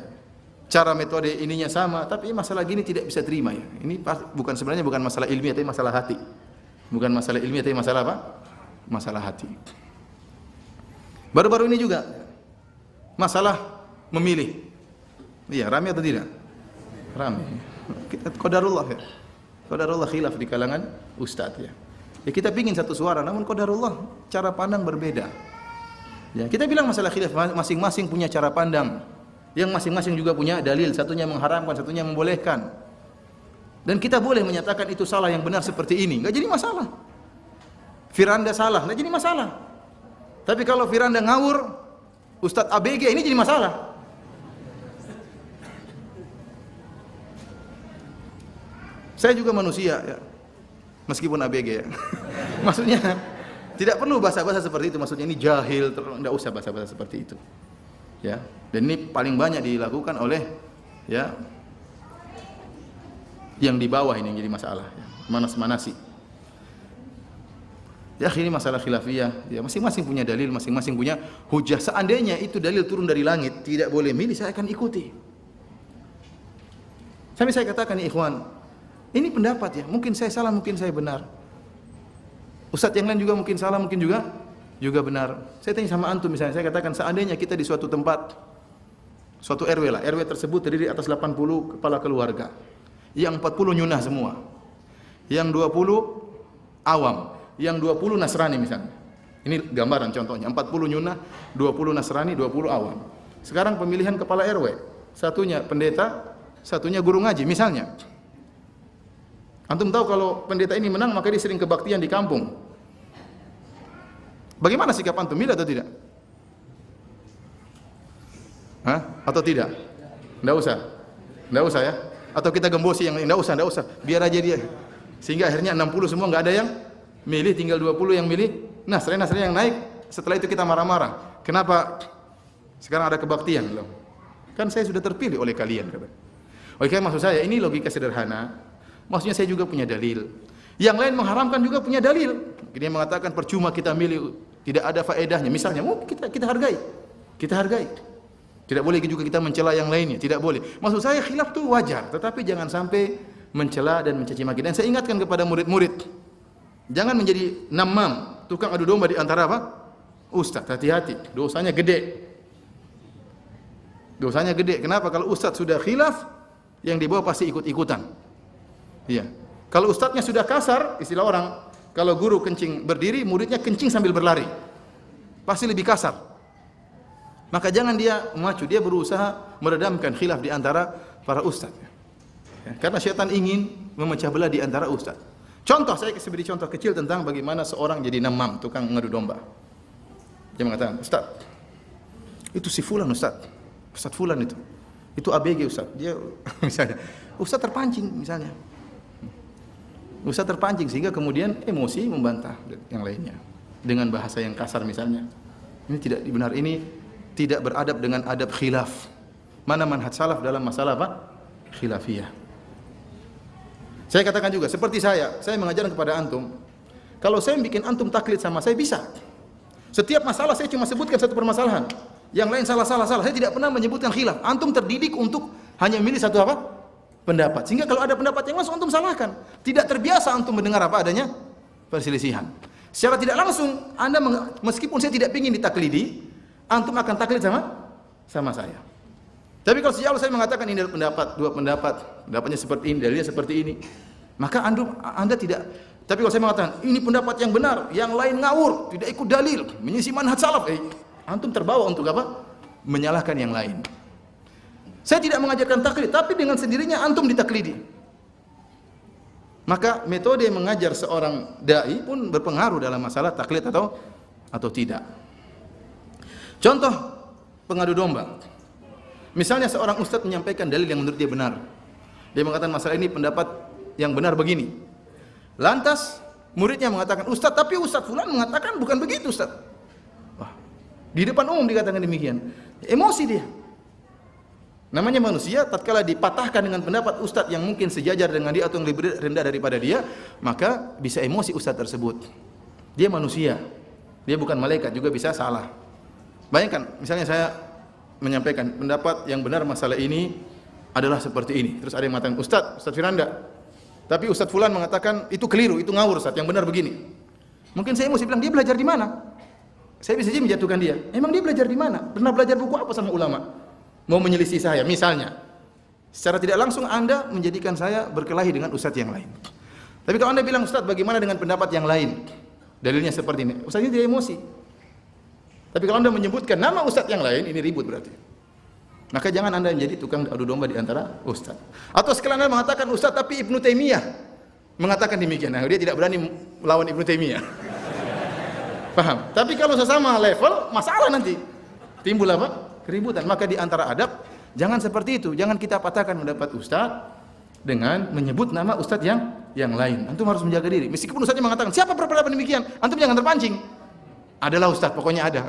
Cara metode ininya sama, tapi masalah gini tidak bisa terima, ya. Ini sebenarnya bukan masalah ilmiah, tapi masalah hati. Bukan masalah ilmiah, tapi masalah apa? Masalah hati. Baru-baru ini juga masalah memilih. Iya, ramai atau tidak? Ramai. Qadarullah, ya. Qadarullah khilaf di kalangan ustadz, ya. Ya, kita pingin satu suara, namun qadarullah cara pandang berbeda. Ya, kita bilang masalah khilaf masing-masing punya cara pandang. Yang masing-masing juga punya dalil, satunya mengharamkan, satunya membolehkan. Dan kita boleh menyatakan itu salah, yang benar seperti ini, enggak jadi masalah. Firanda salah, enggak jadi masalah. Tapi kalau Firanda ngawur, Ustadz ABG, ini jadi masalah. Saya juga manusia, ya. Meskipun ABG, ya. Maksudnya tidak perlu bahasa-bahasa seperti itu. Maksudnya ini jahil, tidak usah bahasa-bahasa seperti itu. Ya. Dan ini paling banyak dilakukan oleh, ya, yang di bawah ini yang jadi masalah, ya. Manas-manasi. Ya, ini masalah khilafiyah. Ya, masing-masing punya dalil, masing-masing punya hujah. Seandainya itu dalil turun dari langit, tidak boleh milih, saya akan ikuti. Sampai saya katakan, ikhwan, ini pendapat, ya, mungkin saya salah, mungkin saya benar. Ustadz yang lain juga mungkin salah, mungkin juga juga benar. Saya tanya sama antum misalnya, saya katakan seandainya kita di suatu tempat, suatu RW lah, RW tersebut terdiri atas 80 kepala keluarga. Yang 40 nyunah semua. Yang 20 awam, yang 20 Nasrani misalnya. Ini gambaran contohnya, 40 nyunah, 20 Nasrani, 20 awam. Sekarang pemilihan kepala RW, satunya pendeta, satunya guru ngaji misalnya. Antum tahu kalau pendeta ini menang maka dia sering kebaktian di kampung. Bagaimana sikap antum, milih atau tidak? Hah? Atau tidak? Enggak usah. Enggak usah ya. Atau kita gembosi yang enggak usah. Biar aja dia. Sehingga akhirnya 60 semua enggak ada yang milih, tinggal 20 yang milih. Nasrani yang naik. Setelah itu kita marah-marah. Kenapa sekarang ada kebaktian loh? Kan saya sudah terpilih oleh kalian kata. Oke, maksud saya ini logika sederhana. Maksudnya saya juga punya dalil. Yang lain mengharamkan juga punya dalil. Dia mengatakan percuma kita milih, tidak ada faedahnya. Misalnya, kita hargai. Kita hargai. Tidak boleh juga kita mencela yang lainnya, tidak boleh. Maksud saya khilaf itu wajar, tetapi jangan sampai mencela dan mencaci maki. Dan saya ingatkan kepada murid-murid, jangan menjadi namam, tukang adu domba di antara apa? Ustaz. Hati-hati, dosanya gede. Dosanya gede. Kenapa? Kalau ustaz sudah khilaf, yang di bawah pasti ikut-ikutan. Iya. Kalau ustadznya sudah kasar, istilah orang, kalau guru kencing berdiri, muridnya kencing sambil berlari. Pasti lebih kasar. Maka jangan dia memacu, dia berusaha meredamkan khilaf di antara para ustadz. Ya, karena syaitan ingin memecah belah di antara ustadz. Contoh, saya beri contoh kecil tentang bagaimana seorang jadi namam, tukang mengadu domba. Dia mengatakan, Ustaz, itu si fulan Ustaz. Ustaz fulan itu ABG Ustaz. Dia misalnya, Ustaz terpancing misalnya. Ustaz terpancing sehingga kemudian emosi membantah yang lainnya dengan bahasa yang kasar misalnya. Ini tidak benar, ini tidak beradab dengan adab khilaf. Mana manhaj salaf dalam masalah apa? Khilafiyah. Saya katakan juga seperti saya mengajarkan kepada antum, kalau saya bikin antum taklid sama saya bisa. Setiap masalah saya cuma sebutkan satu permasalahan. Yang lain salah. Saya tidak pernah menyebutkan khilaf. Antum terdidik untuk hanya milih satu apa? Pendapat. Sehingga kalau ada pendapat yang langsung antum salahkan. Tidak terbiasa antum mendengar apa adanya perselisihan. Secara tidak langsung Anda meskipun saya tidak ingin ditaklidi, antum akan taklid sama saya. Tapi kalau sejak awal saya mengatakan ini adalah pendapat, dua pendapat, pendapatnya seperti ini, dalilnya seperti ini, maka Anda tidak. Tapi kalau saya mengatakan ini pendapat yang benar, yang lain ngawur, tidak ikut dalil, menyisi manhaj salaf, antum terbawa untuk apa? Menyalahkan yang lain. Saya tidak mengajarkan taklid, tapi dengan sendirinya antum ditaklidi. Maka metode mengajar seorang dai pun berpengaruh dalam masalah taklid atau tidak. Contoh pengadu domba. Misalnya seorang ustadz menyampaikan dalil yang menurut dia benar. Dia mengatakan masalah ini pendapat yang benar begini. Lantas muridnya mengatakan, Ustadz, tapi Ustadz fulan mengatakan bukan begitu Ustadz. Wah, di depan umum dikatakan demikian. Emosi dia. Namanya manusia, tatkala dipatahkan dengan pendapat ustadz yang mungkin sejajar dengan dia atau yang lebih rendah daripada dia, maka bisa emosi ustadz tersebut. Dia manusia, dia bukan malaikat, juga bisa salah. Bayangkan, misalnya saya menyampaikan pendapat yang benar masalah ini adalah seperti ini. Terus ada yang mengatakan, Ustadz Firanda, tapi Ustadz Fulan mengatakan itu keliru, itu ngawur Ustadz, yang benar begini. Mungkin saya emosi bilang, dia belajar di mana? Saya bisa saja menjatuhkan dia. Emang dia belajar di mana? Pernah belajar buku apa sama ulama? Mau menyelisih saya, misalnya. Secara tidak langsung Anda menjadikan saya berkelahi dengan ustadz yang lain. Tapi kalau Anda bilang, Ustadz bagaimana dengan pendapat yang lain? Dalilnya seperti ini. Ustadz ini tidak emosi. Tapi kalau Anda menyebutkan nama ustadz yang lain, ini ribut berarti. Maka jangan Anda menjadi tukang adu domba di antara ustadz. Atau sekalian Anda mengatakan, Ustadz tapi Ibnu Taimiyah mengatakan demikian. Nah, dia tidak berani melawan Ibnu Taimiyah. Paham? Tapi kalau sesama level, masalah nanti. Timbul apa? Keributan. Maka di antara adab jangan seperti itu. Jangan kita patahkan pendapat ustaz dengan menyebut nama ustaz yang lain. Antum harus menjaga diri. Meskipun ustaznya mengatakan siapa berpendapat demikian, antum jangan terpancing. Adalah ustaz, pokoknya ada.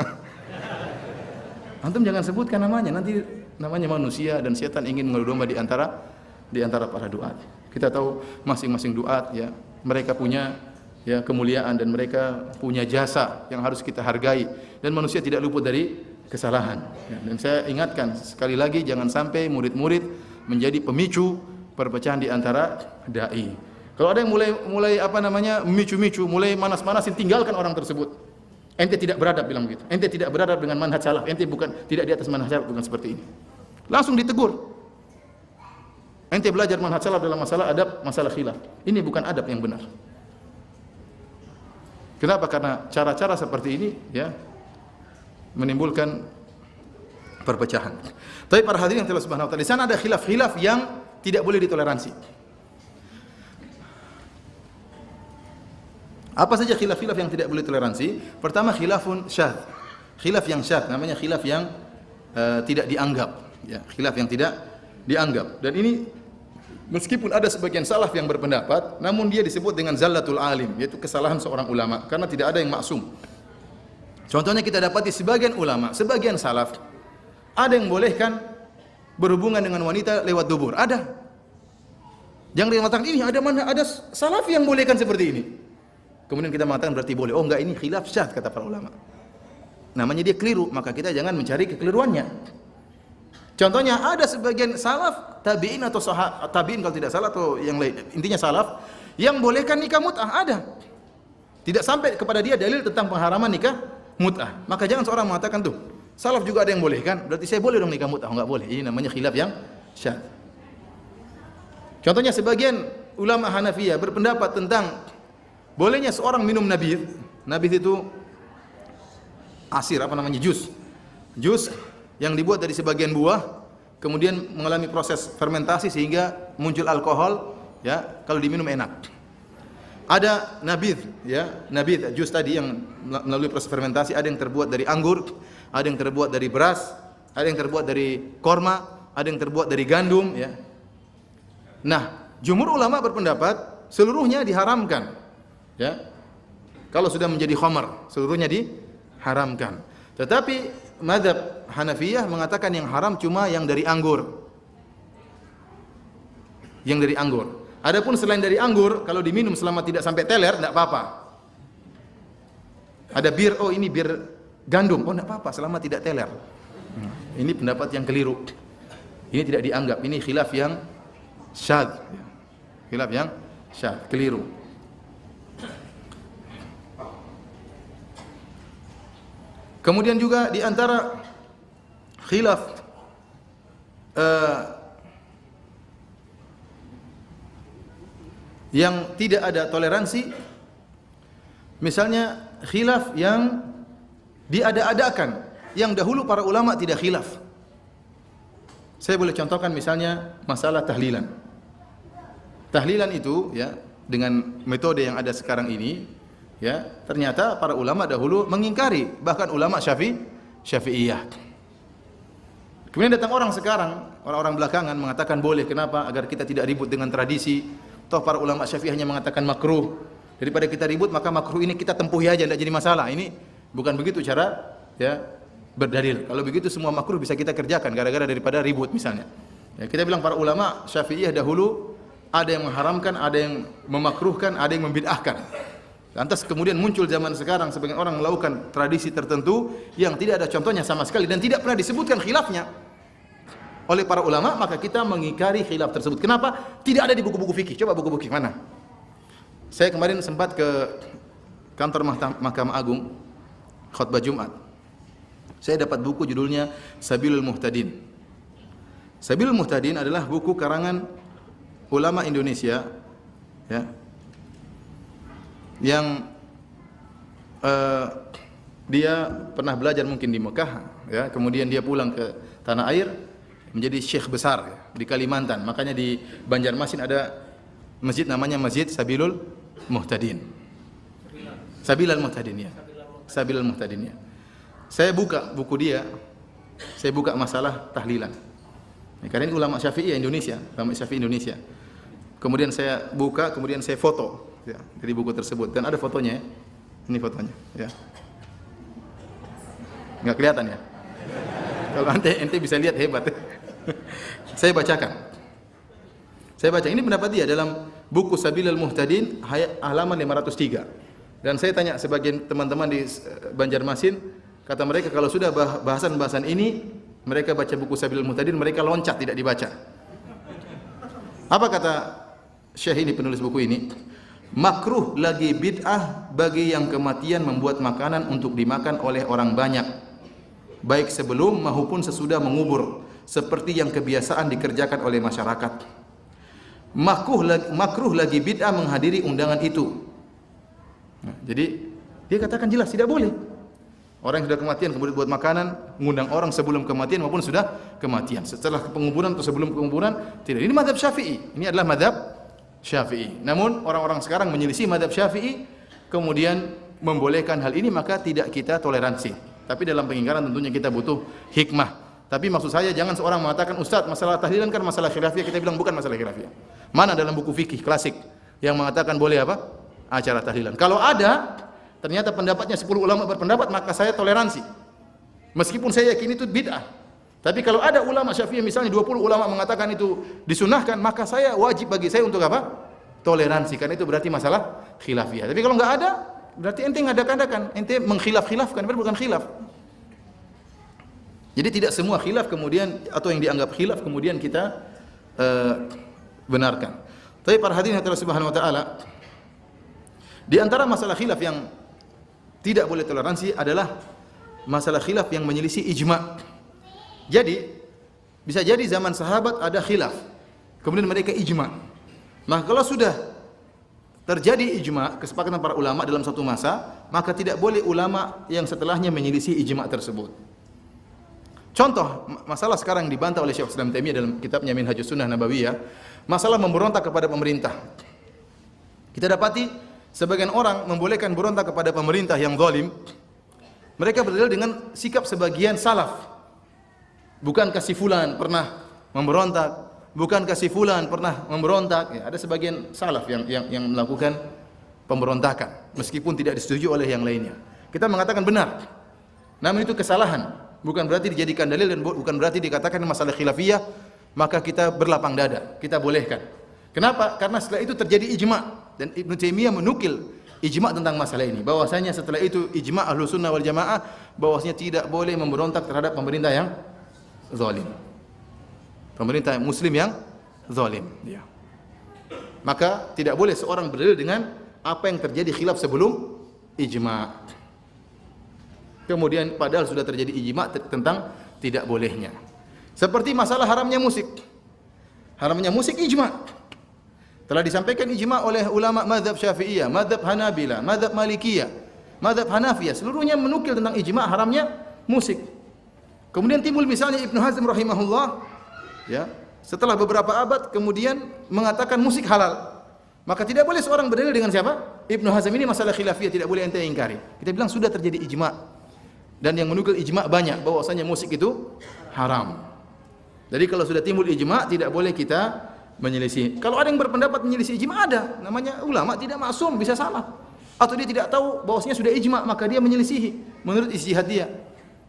Antum jangan sebutkan namanya. Nanti namanya manusia dan setan ingin mengadu domba di antara para duat. Kita tahu masing-masing duat ya, mereka punya ya kemuliaan dan mereka punya jasa yang harus kita hargai, dan manusia tidak luput dari kesalahan. Dan saya ingatkan sekali lagi, jangan sampai murid-murid menjadi pemicu perpecahan di antara dai. Kalau ada yang mulai memicu-micu, mulai manas-manasin, tinggalkan orang tersebut. Ente tidak beradab, bilang begitu. Ente tidak beradab dengan manhaj salaf. Ente tidak di atas manhaj salaf, bukan seperti ini. Langsung ditegur. Ente belajar manhaj salaf dalam masalah adab, masalah khilaf. Ini bukan adab yang benar. Kenapa? Karena cara-cara seperti ini ya menimbulkan perpecahan. Tapi para hadirin yang telah subhanahu wa ta'ala, di sana ada khilaf-khilaf yang tidak boleh ditoleransi. Apa saja khilaf-khilaf yang tidak boleh toleransi? Pertama, khilafun syadz. Khilaf yang syadz namanya khilaf yang tidak dianggap, ya, khilaf yang tidak dianggap. Dan ini meskipun ada sebagian salaf yang berpendapat, namun dia disebut dengan zallatul alim, yaitu kesalahan seorang ulama, karena tidak ada yang maksum. Contohnya kita dapati sebagian ulama, sebagian salaf ada yang bolehkan berhubungan dengan wanita lewat dubur, ada. Yang dia mengatakan ini ada salaf yang bolehkan seperti ini. Kemudian kita mengatakan berarti boleh. Oh enggak, ini khilaf syadz kata para ulama. Namanya dia keliru, maka kita jangan mencari kekeliruannya. Contohnya ada sebagian salaf, tabi'in atau tabi'in kalau tidak salah atau yang lain, intinya salaf yang bolehkan nikah mut'ah, ada. Tidak sampai kepada dia dalil tentang pengharaman nikah mut'ah. Maka jangan seorang mengatakan tuh, salaf juga ada yang bolehkan, berarti saya boleh dong nikah mut'ah. Enggak boleh. Ini namanya khilaf yang syadz. Contohnya sebagian ulama Hanafiyah berpendapat tentang bolehnya seorang minum nabidh. Nabidh itu asir, apa namanya, jus yang dibuat dari sebagian buah, kemudian mengalami proses fermentasi sehingga muncul alkohol, ya, kalau diminum enak. Ada nabidh, ya, nabidh jus tadi yang melalui proses fermentasi, ada yang terbuat dari anggur, ada yang terbuat dari beras, ada yang terbuat dari korma, ada yang terbuat dari gandum, ya. Nah, jumhur ulama berpendapat seluruhnya diharamkan, ya. Kalau sudah menjadi khamar, seluruhnya diharamkan. Tetapi mazhab Hanafiyah mengatakan yang haram cuma yang dari anggur. Yang dari anggur. Adapun selain dari anggur, kalau diminum selama tidak sampai teler, tidak apa-apa. Ada bir, oh ini bir gandum, oh tidak apa-apa selama tidak teler. Ini pendapat yang keliru. Ini tidak dianggap, ini khilaf yang syadz. Khilaf yang syadz, keliru. Kemudian juga di antara khilaf yang tidak ada toleransi, misalnya khilaf yang diada-adakan, yang dahulu para ulama tidak khilaf. Saya boleh contohkan misalnya masalah tahlilan. Tahlilan itu, ya, dengan metode yang ada sekarang ini, ya, ternyata para ulama dahulu mengingkari, bahkan ulama Syafi'iyah. Kemudian datang orang sekarang, orang-orang belakangan mengatakan boleh. Kenapa? Agar kita tidak ribut dengan tradisi. Toh para ulama Syafi'iyah hanya mengatakan makruh. Daripada kita ribut, maka makruh ini kita tempuhi aja, tidak jadi masalah. Ini bukan begitu cara, ya, berdalil. Kalau begitu semua makruh bisa kita kerjakan gara-gara daripada ribut misalnya. Ya, kita bilang para ulama Syafi'iyah dahulu ada yang mengharamkan, ada yang memakruhkan, ada yang membid'ahkan. Lantas kemudian muncul zaman sekarang sebagian orang melakukan tradisi tertentu yang tidak ada contohnya sama sekali dan tidak pernah disebutkan khilafnya oleh para ulama, maka kita mengingkari khilaf tersebut. Kenapa? Tidak ada di buku-buku fikih. Coba buku-buku fikih mana? Saya kemarin sempat ke kantor Mahkamah Agung khutbah Jumat. Saya dapat buku judulnya Sabilul Muhtadin. Sabilul Muhtadin adalah buku karangan ulama Indonesia, ya, yang dia pernah belajar mungkin di Mekah, ya, kemudian dia pulang ke tanah air menjadi syekh besar, ya, di Kalimantan. Makanya di Banjarmasin ada masjid namanya Masjid Sabilul Muhtadin. Sabilul Muhtadin, ya. Sabilul Muhtadin, ya. Saya buka buku dia, saya buka masalah tahlilan. Ya, karena ini ulama Syafi'i Indonesia, ulama Syafi'i Indonesia. Kemudian saya buka, kemudian saya foto, ya, dari buku tersebut, dan ada fotonya, ya. Ini fotonya, ya. Nggak kelihatan, ya. Kalau ente bisa lihat, hebat. Saya bacakan. Saya baca, ini pendapat dia dalam buku Sabilul Muhtadin halaman 503. Dan saya tanya sebagian teman-teman di Banjarmasin, kata mereka kalau sudah bahasan-bahasan ini, mereka baca buku Sabilul Muhtadin, mereka loncat, tidak dibaca. Apa kata Syekh ini, penulis buku ini? Makruh lagi bid'ah bagi yang kematian membuat makanan untuk dimakan oleh orang banyak, baik sebelum maupun sesudah mengubur, seperti yang kebiasaan dikerjakan oleh masyarakat. Makruh lagi bid'ah menghadiri undangan itu. Nah, jadi dia katakan jelas tidak boleh. Orang yang sudah kematian kemudian buat makanan, mengundang orang sebelum kematian maupun sudah kematian. Setelah penguburan atau sebelum penguburan tidak. Ini mazhab Syafi'i. Ini adalah mazhab Syafi'i. Namun orang-orang sekarang menyelisih mazhab Syafi'i, kemudian membolehkan hal ini, maka tidak kita toleransi. Tapi dalam pengingkaran tentunya kita butuh hikmah. Tapi maksud saya jangan seorang mengatakan, Ustaz, masalah tahlilan kan masalah khilafiyah. Kita bilang bukan masalah khilafiyah. Mana dalam buku fikih klasik yang mengatakan boleh apa? Acara tahlilan. Kalau ada, ternyata pendapatnya 10 ulama berpendapat, maka saya toleransi. Meskipun saya yakin itu bid'ah. Tapi kalau ada ulama Syafi'i misalnya 20 ulama mengatakan itu disunahkan, maka saya wajib bagi saya untuk apa? Toleransi, karena itu berarti masalah khilafiyah. Tapi kalau enggak ada, berarti ente ngadakan-adakan, ente mengkhilaf-khilafkan, berarti bukan khilaf. Jadi tidak semua khilaf kemudian atau yang dianggap khilaf kemudian kita benarkan. Tapi para hadirin Allah Subhanahu wa taala, di antara masalah khilaf yang tidak boleh toleransi adalah masalah khilaf yang menyelisih ijma'. Jadi bisa jadi zaman sahabat ada khilaf, kemudian mereka ijma'. Maka kalau sudah terjadi ijma', kesepakatan para ulama dalam satu masa, maka tidak boleh ulama yang setelahnya menyelisih ijma' tersebut. Contoh masalah sekarang dibantah oleh Syekh Islam Taimiyah dalam kitabnya Minhajus Sunnah Nabawiyah, masalah memberontak kepada pemerintah. Kita dapati sebagian orang membolehkan berontak kepada pemerintah yang zalim. Mereka berdalil dengan sikap sebagian salaf. Bukankah si fulan pernah memberontak? Bukankah si fulan pernah memberontak? Ya, ada sebagian salaf yang melakukan pemberontakan meskipun tidak disetujui oleh yang lainnya. Kita mengatakan benar. Namun itu kesalahan. Bukan berarti dijadikan dalil dan bukan berarti dikatakan masalah khilafiyah maka kita berlapang dada, kita bolehkan. Kenapa? Karena setelah itu terjadi ijma' dan Ibnu Taimiyah menukil ijma' tentang masalah ini. Bahwasanya setelah itu ijma' Ahlussunnah wal Jamaah bahwasanya tidak boleh memberontak terhadap pemerintah yang zalim. Pemerintah muslim yang zalim, ya. Maka tidak boleh seorang berdalil dengan apa yang terjadi khilaf sebelum ijma'. Kemudian padahal sudah terjadi ijma' tentang tidak bolehnya. Seperti masalah haramnya musik. Haramnya musik ijma'. Telah disampaikan ijma' oleh ulama mazhab Syafi'iyah, mazhab Hanabilah, mazhab Malikiyah, mazhab Hanafiyah, seluruhnya menukil tentang ijma' haramnya musik. Kemudian timbul misalnya Ibnu Hazm rahimahullah, ya, setelah beberapa abad kemudian mengatakan musik halal. Maka tidak boleh seorang berdalil dengan siapa? Ibnu Hazm ini masalah khilafiyah, tidak boleh ente ingkari. Kita bilang sudah terjadi ijma'. Dan yang menukil ijma' banyak bahwasanya musik itu haram. Jadi kalau sudah timbul ijma' tidak boleh kita menyelisih. Kalau ada yang berpendapat menyelisih ijma' ada, namanya ulama tidak maksum, bisa salah. Atau dia tidak tahu bahwasanya sudah ijma' maka dia menyelisihi menurut ijtihad dia.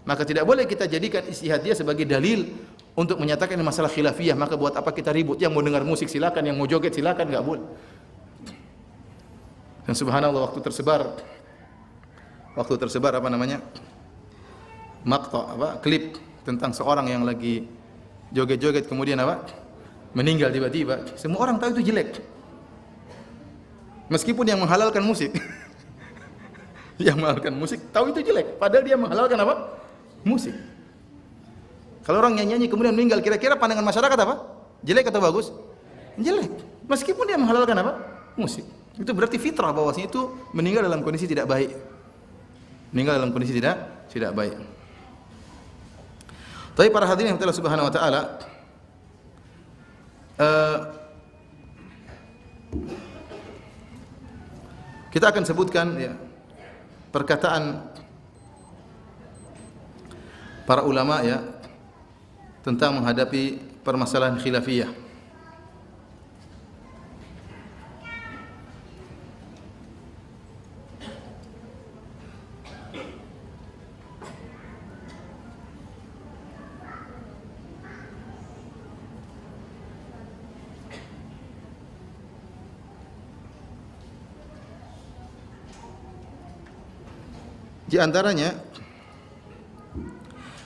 Maka tidak boleh kita jadikan ijtihad dia sebagai dalil untuk menyatakan masalah khilafiyah. Maka buat apa kita ribut? Yang mau dengar musik silakan, yang mau joget silakan, enggak boleh. Dan subhanallah waktu tersebar apa namanya? Klip tentang seorang yang lagi joget-joget kemudian meninggal tiba-tiba. Semua orang tahu itu jelek. Meskipun yang menghalalkan musik yang menghalalkan musik tahu itu jelek, padahal dia menghalalkan musik. Kalau orang nyanyi kemudian meninggal, kira-kira pandangan masyarakat apa? Jelek atau bagus? Jelek. Meskipun dia menghalalkan musik. Itu berarti fitrah bahwasanya itu meninggal dalam kondisi tidak baik. Meninggal dalam kondisi tidak baik. Tapi para hadirin yang Allah Subhanahu wa taala, kita akan sebutkan ya perkataan para ulama ya tentang menghadapi permasalahan khilafiyah. Di antaranya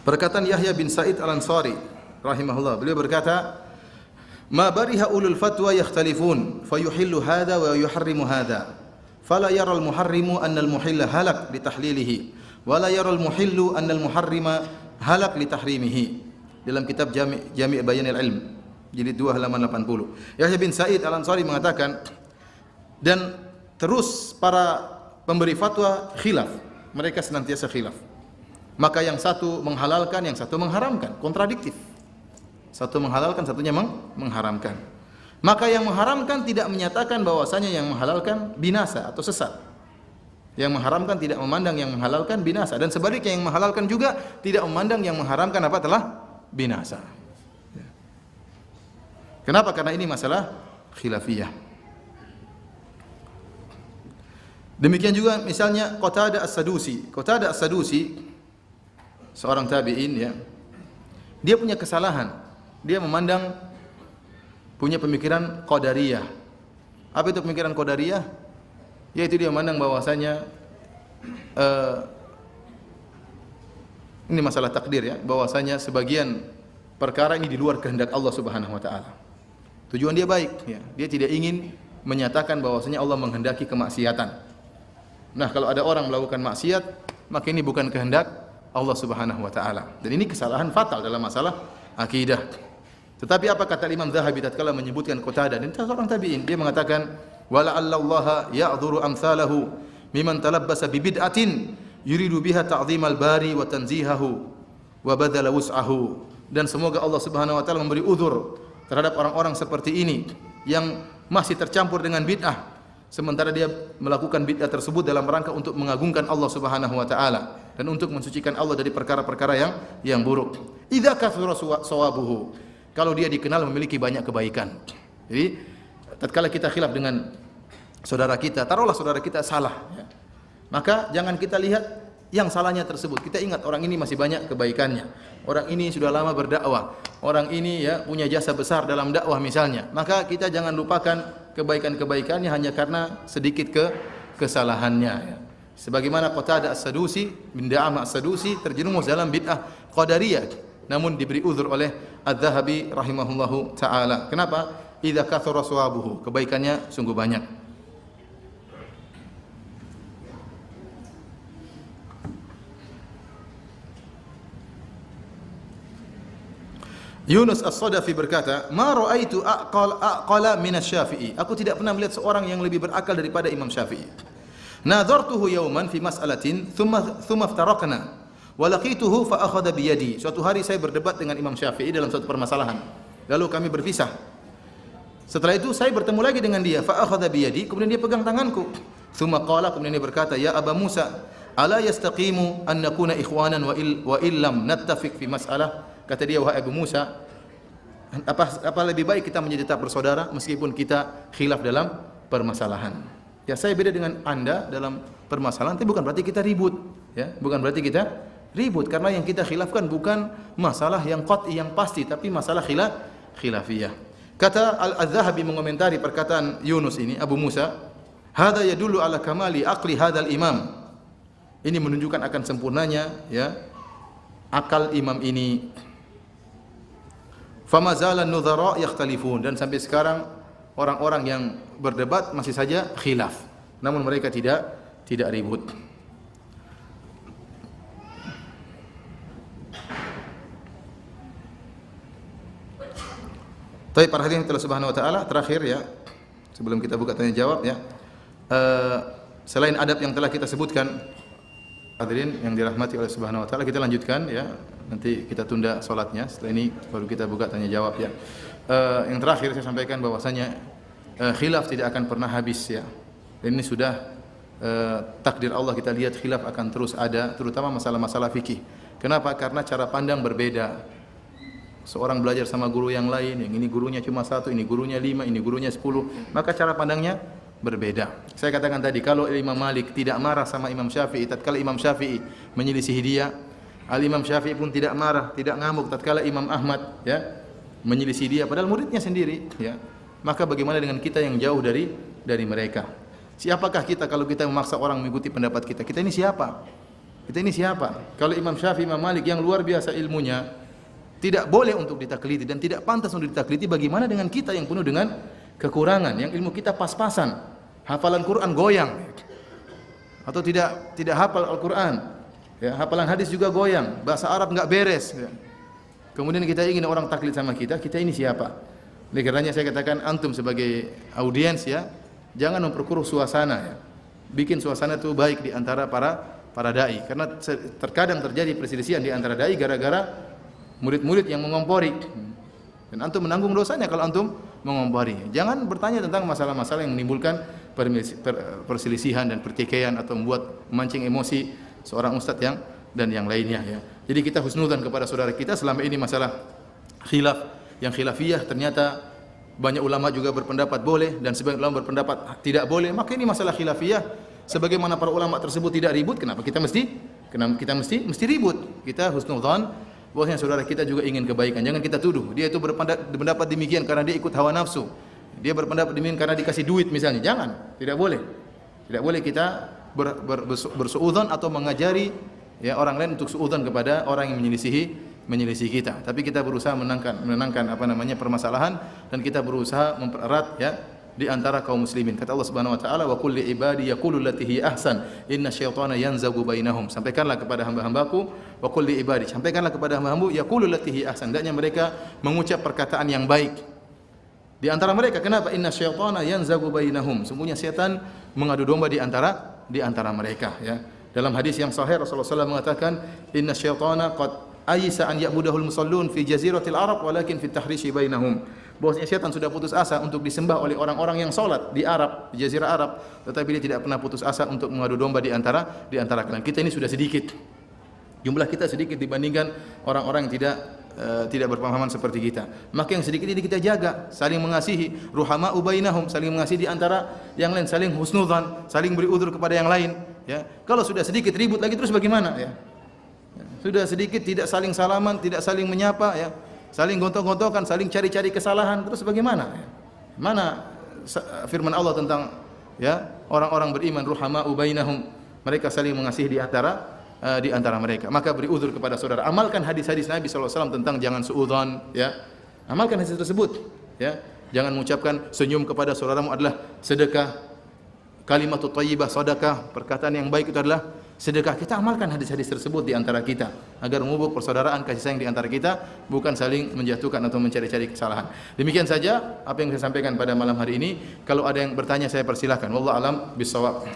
perkataan Yahya bin Sa'id Al-Ansari rahimahullah, beliau berkata, "Ma bariha ulul fatwa yakhtalifun fayuhillu hadha wa yuharrimu hadha. Fala yara al-muharrimu anna al-muhilla halak li tahlilihi wa la yara al-muhillu anna al-muharrima halak li tahrimihi. Dalam kitab Jami' Bayanil Ilm jilid 2 halaman 80. Yahya bin Sa'id Al-Ansari mengatakan, dan terus para pemberi fatwa khilaf, mereka senantiasa khilaf. Maka yang satu menghalalkan, yang satu mengharamkan, kontradiktif. Satu menghalalkan, satunya mengharamkan. Maka yang mengharamkan tidak menyatakan bahwasanya yang menghalalkan binasa atau sesat. Yang mengharamkan tidak memandang yang menghalalkan binasa, dan sebaliknya yang menghalalkan juga tidak memandang yang mengharamkan apa telah binasa. Kenapa? Karena ini masalah khilafiyah. Demikian juga misalnya Qatadah As-Sadusi. Qatadah As-Sadusi seorang tabi'in ya. Dia punya kesalahan. Dia memandang punya pemikiran Qadariyah. Apa itu pemikiran Qadariyah? Yaitu dia memandang bahwasanya ini masalah takdir ya, bahwasanya sebagian perkara ini di luar kehendak Allah Subhanahu wa taala. Tujuan dia baik ya. Dia tidak ingin menyatakan bahwasanya Allah menghendaki kemaksiatan. Nah, kalau ada orang melakukan maksiat, maka ini bukan kehendak Allah Subhanahu wa taala. Dan ini kesalahan fatal dalam masalah akidah. Tetapi apa kata Imam Zahabi tatkala menyebutkan Qatadah, dan seorang tabi'in, dia mengatakan wala allallaha ya'dhuru amsalahu mimman talabbasa bi bid'atin yuridu biha ta'dhimal bari wa tanzihahu wa badala wus'ahu. Dan semoga Allah Subhanahu wa taala memberi uzur terhadap orang-orang seperti ini yang masih tercampur dengan bid'ah, sementara dia melakukan bid'ah tersebut dalam rangka untuk mengagungkan Allah Subhanahu wa taala dan untuk mensucikan Allah dari perkara-perkara yang buruk. Idza kathura sawabuhu, kalau dia dikenal memiliki banyak kebaikan. Jadi tatkala kita khilaf dengan saudara kita, taruhlah saudara kita salah ya, maka jangan kita lihat yang salahnya tersebut. Kita ingat orang ini masih banyak kebaikannya. Orang ini sudah lama berdakwah. Orang ini ya punya jasa besar dalam dakwah misalnya. Maka kita jangan lupakan kebaikan-kebaikannya hanya karena sedikit kesalahannya ya. Sebagaimana Qatadah As-Sadusi bin Da'amah As-Sadusi terjerumus dalam bid'ah Qadariyah, namun diberi uzur oleh Adz-Dzahabi rahimahullahu taala. Kenapa? Idza kathura sawabuhu, kebaikannya sungguh banyak. Yunus As-Sadafi berkata, "Ma ra'aitu aqala min asy-Syafi'i." Aku tidak pernah melihat seorang yang lebih berakal daripada Imam Syafi'i. Nadartuhu yawman fi mas'alatin thumma iftaraqna wa laqituhu fa akhadha bi yadi. Suatu hari saya berdebat dengan Imam Syafi'i dalam suatu permasalahan. Lalu kami berpisah. Setelah itu saya bertemu lagi dengan dia, fa akhadha bi yadi, kemudian dia pegang tanganku. Thumma qala, kemudian dia berkata, "Ya Aba Musa, ala yastaqimu an nakuna ikhwanan wa illam nattafiq fi mas'alah?" Kata dia, wahai Abu Musa, apa lebih baik kita menjadi tetap bersaudara meskipun kita khilaf dalam permasalahan. Ya, saya beda dengan Anda dalam permasalahan, tapi bukan berarti kita ribut, ya, bukan berarti kita ribut, karena yang kita khilafkan bukan masalah yang qat'i yang pasti, tapi masalah khilafiyah. Kata Al-Zahabi mengomentari perkataan Yunus ini, Abu Musa, hadza yadullu ala kamali aqli hadzal imam. Ini menunjukkan akan sempurnanya ya akal imam ini. Famazalan nudhara yakhtalifun, dan sampai sekarang orang-orang yang berdebat masih saja khilaf, namun mereka tidak ribut. Tapi para hadirin Allah Subhanahu wa taala, terakhir ya, sebelum kita buka tanya jawab ya, selain adab yang telah kita sebutkan, hadirin yang dirahmati oleh Subhanahu wa taala, kita lanjutkan ya. Nanti kita tunda salatnya, setelah ini baru kita buka tanya jawab ya. Yang terakhir saya sampaikan bahwasanya khilaf tidak akan pernah habis ya. Dan ini sudah takdir Allah, kita lihat khilaf akan terus ada, terutama masalah-masalah fikih. Kenapa? Karena cara pandang berbeda. Seorang belajar sama guru yang lain, yang ini gurunya cuma 1, ini gurunya 5, ini gurunya 10, maka cara pandangnya berbeda. Saya katakan tadi, kalau Imam Malik tidak marah sama Imam Syafi'i tatkala Imam Syafi'i menyelisihi dia, Al-Imam Syafi'i pun tidak marah, tidak ngamuk tatkala Imam Ahmad ya menyelisih dia padahal muridnya sendiri ya. Maka bagaimana dengan kita yang jauh dari mereka? Siapakah kita kalau kita memaksa orang mengikuti pendapat kita? Kita ini siapa? Kita ini siapa? Kalau Imam Syafi'i, Imam Malik yang luar biasa ilmunya tidak boleh untuk ditaklidi dan tidak pantas untuk ditaklidi, bagaimana dengan kita yang penuh dengan kekurangan, yang ilmu kita pas-pasan, hafalan Quran goyang, atau tidak hafal Al-Quran, ya, hafalan hadis juga goyang, bahasa Arab nggak beres, ya. Kemudian kita ingin orang taklid sama kita ini siapa? Oleh karenanya saya katakan antum sebagai audiens, ya, jangan memperkeruh suasana, ya. Bikin suasana itu baik di antara para dai, karena terkadang terjadi perselisihan di antara dai gara-gara murid-murid yang mengompori. Dan antum menanggung dosanya kalau antum mengompori. Jangan bertanya tentang masalah-masalah yang menimbulkan perselisihan dan pertikaian atau membuat memancing emosi seorang ustadz dan yang lainnya, ya. Jadi kita husnudzan kepada saudara kita. Selama ini masalah khilaf yang khilafiyah, ternyata banyak ulama juga berpendapat boleh dan sebagian ulama berpendapat tidak boleh. Maka ini masalah khilafiyah, sebagaimana para ulama tersebut tidak ribut, kenapa kita mesti ribut? Kita husnudzan bahwasanya saudara kita juga ingin kebaikan. Jangan kita tuduh dia itu berpendapat demikian karena dia ikut hawa nafsu. Dia berpendapat demikian karena dikasih duit misalnya. Jangan, tidak boleh. Tidak boleh kita bersuudzon atau mengajari, ya, orang lain untuk suudzon kepada orang yang menyelisih kita. Tapi kita berusaha menenangkan permasalahan, dan kita berusaha mempererat, ya, di antara kaum muslimin. Kata Allah Subhanahu wa taala, wa qul li ibadi yaqulu allati hiya ahsan inna syaitana yanzagu bainahum. Sampaikanlah kepada hamba-hambaku, wa qul li ibadi, sampaikanlah kepada hamba-hambaku, yaqulu allati hiya ahsan, hendaknya mereka mengucap perkataan yang baik di antara mereka. Kenapa? Inna syaitana yanzagu bainahum, sungguhnya setan mengadu domba di antara mereka, ya. Dalam hadis yang sahih Rasulullah SAW mengatakan, inna syaitana qad ayisa an ya'budahul musallun fi jaziratil arab walakin fit tahrishi bainahum. Bahwasanya setan sudah putus asa untuk disembah oleh orang-orang yang salat di Arab, di jazirah Arab, tetapi dia tidak pernah putus asa untuk mengadu domba di antara kalian. Kita ini sudah sedikit. Jumlah kita sedikit dibandingkan orang-orang yang tidak berpemahaman seperti kita. Maka yang sedikit ini kita jaga, saling mengasihi, ruhama'u bainahum, saling mengasihi di antara yang lain, saling husnudzan, saling beri udzur kepada yang lain, ya. Kalau sudah sedikit ribut lagi terus bagaimana, ya? Sudah sedikit tidak saling salaman, tidak saling menyapa, ya. Saling gontok-gontokan, saling cari-cari kesalahan, terus bagaimana, ya? Mana firman Allah tentang, ya, orang-orang beriman ruhama'u bainahum, mereka saling mengasihi di antara mereka. Maka beri uzur kepada saudara. Amalkan hadis-hadis Nabi SAW tentang jangan suudzon, ya. Amalkan hadis tersebut, ya. Jangan mengucapkan senyum kepada saudaramu adalah sedekah. Kalimatut thayyibah sedekah, perkataan yang baik itu adalah sedekah. Kita amalkan hadis-hadis tersebut di antara kita agar memupuk persaudaraan, kasih sayang di antara kita, bukan saling menjatuhkan atau mencari-cari kesalahan. Demikian saja apa yang saya sampaikan pada malam hari ini. Kalau ada yang bertanya saya persilahkan. Wallahu alam bissawab.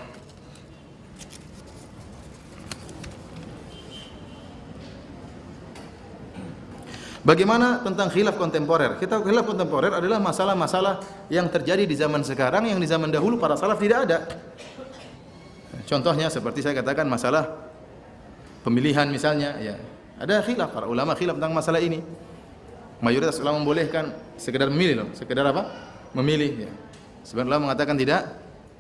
Bagaimana tentang khilaf kontemporer? Khilaf kontemporer adalah masalah-masalah yang terjadi di zaman sekarang yang di zaman dahulu para salaf tidak ada. Contohnya seperti saya katakan masalah pemilihan misalnya, ya. Ada khilaf, para ulama khilaf tentang masalah ini. Mayoritas ulama membolehkan sekedar memilih, sekedar apa? Memilih, ya. Sebagian ulama mengatakan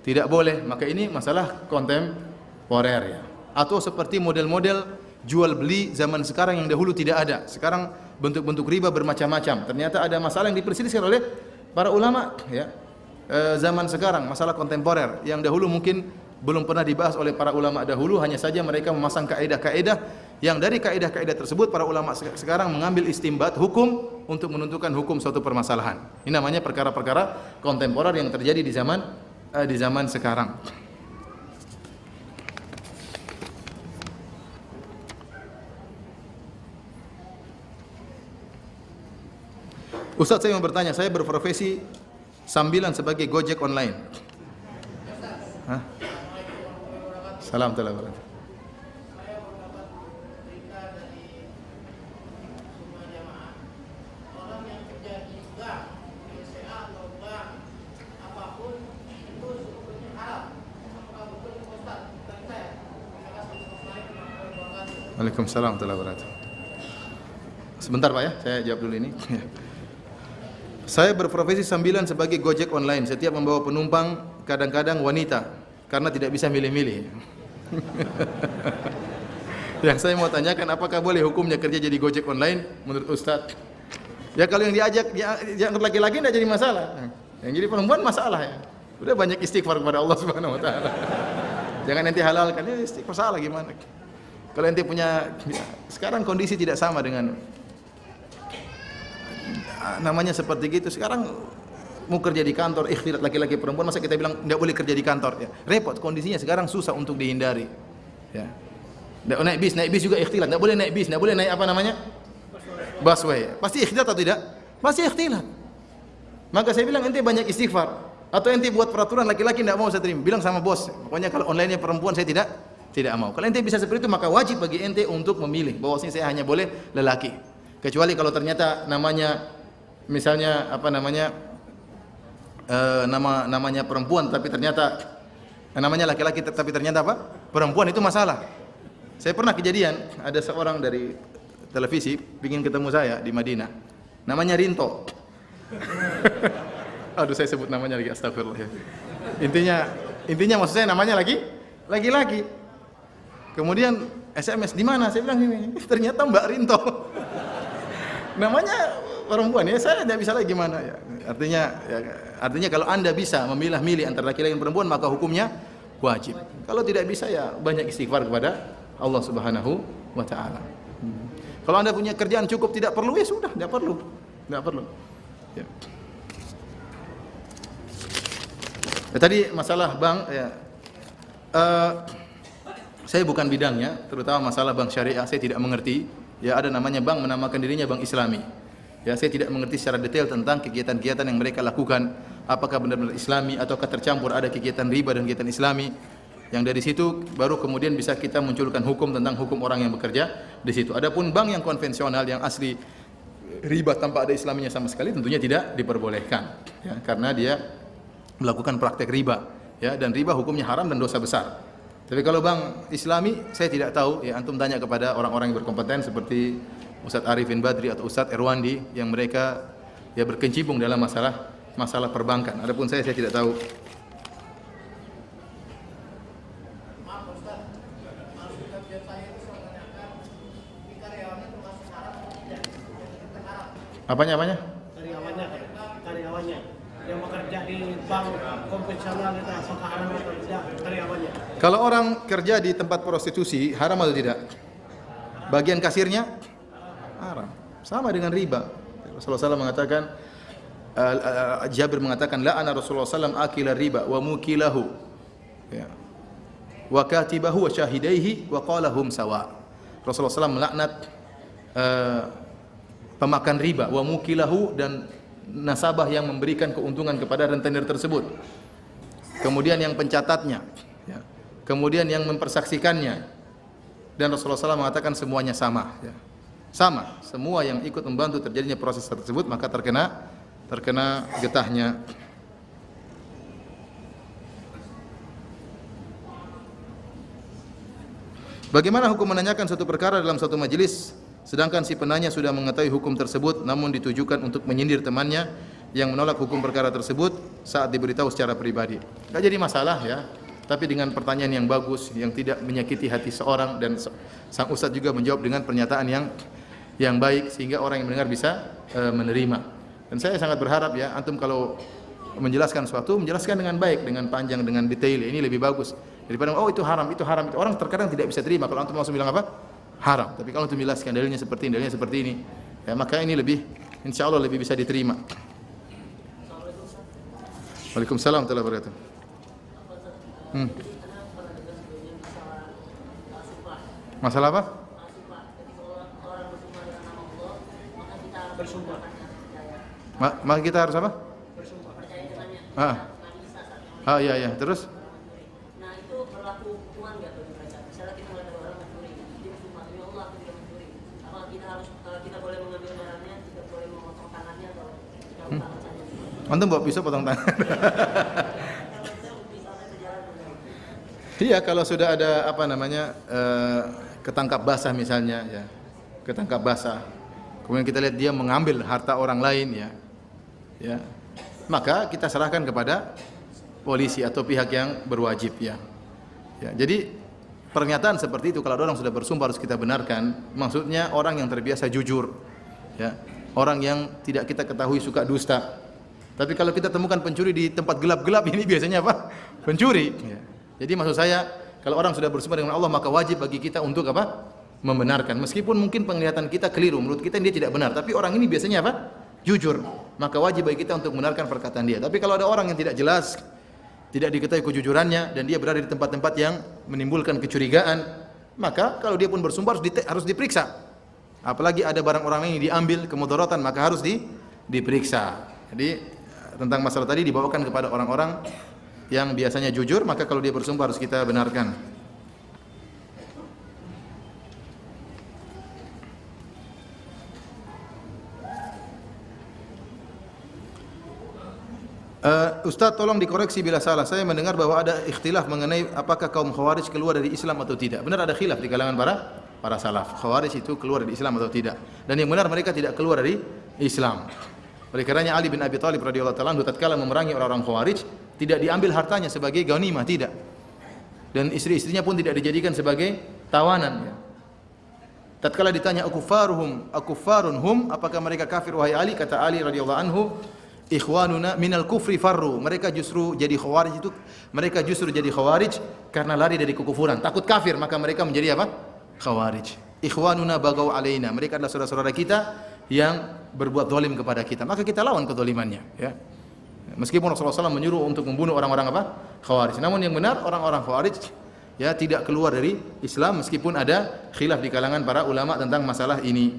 tidak boleh. Maka ini masalah kontemporer, ya. Atau seperti model-model jual beli zaman sekarang yang dahulu tidak ada. Sekarang bentuk-bentuk riba bermacam-macam. Ternyata ada masalah yang diperselisihkan oleh para ulama, ya. Zaman sekarang masalah kontemporer yang dahulu mungkin belum pernah dibahas oleh para ulama dahulu, hanya saja mereka memasang kaidah-kaidah yang dari kaidah-kaidah tersebut para ulama sekarang mengambil istimbat hukum untuk menentukan hukum suatu permasalahan. Ini namanya perkara-perkara kontemporer yang terjadi di zaman sekarang. Ustaz, saya mau bertanya, saya berprofesi sambilan sebagai Gojek online. Hah? Salam telah berada. Waalaikumsalam telah berada. Sebentar Pak, ya, saya jawab dulu ini. Saya berprofesi sambilan sebagai Gojek online. Setiap membawa penumpang kadang-kadang wanita karena tidak bisa milih-milih. Yang saya mau tanyakan, apakah boleh hukumnya kerja jadi Gojek online menurut Ustadz? Ya kalau yang diajak laki-laki tidak jadi masalah. Yang jadi perempuan masalah, ya. Udah banyak istighfar kepada Allah Subhanahu wa taala. Jangan nanti halalkan, ya istighfar salah gimana? Kalau nanti punya, sekarang kondisi tidak sama dengan namanya seperti gitu. Sekarang mau kerja di kantor, ikhtilat laki-laki perempuan, masa kita bilang tidak boleh kerja di kantor? Ya, repot, kondisinya sekarang susah untuk dihindari. Ya. Naik bis juga ikhtilat, tidak boleh naik bis, tidak boleh naik apa namanya? Busway. Pasti ikhtilat atau tidak? Pasti ikhtilat. Maka saya bilang ente banyak istighfar. Atau ente buat peraturan laki-laki tidak mau saya terima. Bilang sama bos, pokoknya kalau online-nya perempuan saya tidak mau. Kalau ente bisa seperti itu maka wajib bagi ente untuk memilih bahwasanya saya hanya boleh lelaki. Kecuali kalau ternyata namanya misalnya apa namanya namanya perempuan tapi ternyata namanya laki-laki tapi ternyata apa? Perempuan, itu masalah. Saya pernah kejadian ada seorang dari televisi ingin ketemu saya di Madinah. Namanya Rinto. Aduh saya sebut namanya lagi, astagfirullah ya. Intinya maksud saya namanya laki-laki. Kemudian SMS, di mana? Saya bilang ini. Ternyata Mbak Rinto. Namanya perempuan ya, saya tidak bisa lagi gimana ya. Artinya kalau Anda bisa memilah-milih antara laki-laki dan perempuan maka hukumnya wajib. Kalau tidak bisa ya banyak istighfar kepada Allah Subhanahu wa taala. Kalau Anda punya kerjaan cukup tidak perlu ya sudah, tidak perlu. Ya. Tadi masalah bank ya. Saya bukan bidangnya, terutama masalah bank syariah saya tidak mengerti. Ya ada namanya bank menamakan dirinya bank Islami. Ya saya tidak mengerti secara detail tentang kegiatan-kegiatan yang mereka lakukan, apakah benar-benar Islami ataukah tercampur ada kegiatan riba dan kegiatan Islami. Yang dari situ baru kemudian bisa kita munculkan hukum tentang hukum orang yang bekerja di situ. Adapun bank yang konvensional yang asli riba tanpa ada Islaminya sama sekali tentunya tidak diperbolehkan. Ya, karena dia melakukan praktek riba, ya, dan riba hukumnya haram dan dosa besar. Tapi kalau bank Islami saya tidak tahu, ya antum tanya kepada orang-orang yang berkompeten seperti Ustaz Arifin Badri atau Ustaz Erwandi yang mereka ya berkecimpung dalam masalah perbankan. Adapun saya tidak tahu. Apanya? Karyawannya yang bekerja di bank konvensional itu apakah haram atau tidak karyawannya? Kalau orang kerja di tempat prostitusi haram atau tidak? Bagian kasirnya haram. Sama dengan riba. Rasulullah SAW mengatakan, Jabir mengatakan, la'ana Rasulullah SAW akila riba wa mukilahu, ya, wa katibahu wa syahidaihi wa qalahum sawa. Rasulullah SAW melaknat pemakan riba, wa mukilahu, dan nasabah yang memberikan keuntungan kepada rentenir tersebut. Kemudian yang pencatatnya, ya. Kemudian yang mempersaksikannya. Dan Rasulullah SAW mengatakan semuanya sama, ya. Sama, semua yang ikut membantu terjadinya proses tersebut maka terkena getahnya. Bagaimana hukum menanyakan suatu perkara dalam suatu majelis sedangkan si penanya sudah mengetahui hukum tersebut namun ditujukan untuk menyindir temannya yang menolak hukum perkara tersebut saat diberitahu secara pribadi? Tidak jadi masalah ya, tapi dengan pertanyaan yang bagus yang tidak menyakiti hati seorang, dan sang ustadz juga menjawab dengan pernyataan yang baik sehingga orang yang mendengar bisa menerima. Dan saya sangat berharap ya antum kalau menjelaskan sesuatu menjelaskan dengan baik, dengan panjang, dengan detail. Ini lebih bagus daripada oh itu haram. Orang terkadang tidak bisa terima kalau antum langsung bilang apa? Haram. Tapi kalau antum jelaskan dalilnya seperti ini, ya maka ini lebih, insyaallah lebih bisa diterima. Waalaikumsalam warahmatullahi wabarakatuh. Masalah apa? Maka kita harus apa? Iya. Terus? Nah itu berlaku hukuman nggak bagi mereka? Misalnya kita melihat orang mencuri, dia bersumpah demi Allah aku tidak mencuri. Apa kita boleh mengambil darahnya, tidak boleh memotong tangannya atau tidak potong saja? Antum bawa pisau potong tangan. Iya, kalau sudah ada apa namanya ketangkap basah misalnya, ya, ketangkap basah. Kemudian kita lihat dia mengambil harta orang lain, ya, maka kita serahkan kepada polisi atau pihak yang berwajib, ya. Jadi pernyataan seperti itu kalau orang sudah bersumpah harus kita benarkan. Maksudnya orang yang terbiasa jujur, ya, orang yang tidak kita ketahui suka dusta. Tapi kalau kita temukan pencuri di tempat gelap-gelap ini biasanya apa? Pencuri. Ya. Jadi maksud saya kalau orang sudah bersumpah dengan Allah maka wajib bagi kita untuk apa? Membenarkan. Meskipun mungkin penglihatan kita keliru, menurut kita dia tidak benar, tapi orang ini biasanya apa? jujur, maka wajib bagi kita untuk membenarkan perkataan dia. Tapi kalau ada orang yang tidak jelas, tidak diketahui kejujurannya dan dia berada di tempat-tempat yang menimbulkan kecurigaan, maka kalau dia pun bersumpah harus diperiksa. Apalagi ada barang orang lain yang diambil kemudaratan, maka harus diperiksa. Jadi tentang masalah tadi dibawakan kepada orang-orang yang biasanya jujur, maka kalau dia bersumpah harus kita benarkan. Ustaz, tolong dikoreksi bila salah. Saya mendengar bahwa ada ikhtilaf mengenai apakah kaum Khawarij keluar dari Islam atau tidak. Benar, ada khilaf di kalangan para salaf. Khawarij itu keluar dari Islam atau tidak. Dan yang benar mereka tidak keluar dari Islam. Oleh karenanya Ali bin Abi Thalib radhiyallahu taala anhu tatkala memerangi orang-orang Khawarij, tidak diambil hartanya sebagai ghanimah, tidak. Dan istri-istrinya pun tidak dijadikan sebagai tawanan. Tatkala ditanya akuffarun hum, apakah mereka kafir wahai Ali? Kata Ali radhiyallahu anhu, ikhwanuna minal kufri farru. Mereka justru jadi khawarij karena lari dari kekufuran, takut kafir, maka mereka menjadi apa? Khawarij. Ikhwanuna bagaw alaina. Mereka adalah saudara-saudara kita yang berbuat zalim kepada kita, maka kita lawan kezalimannya, ya. Meskipun Rasulullah SAW menyuruh untuk membunuh orang-orang apa? Khawarij. Namun yang benar orang-orang Khawarij ya tidak keluar dari Islam meskipun ada khilaf di kalangan para ulama tentang masalah ini.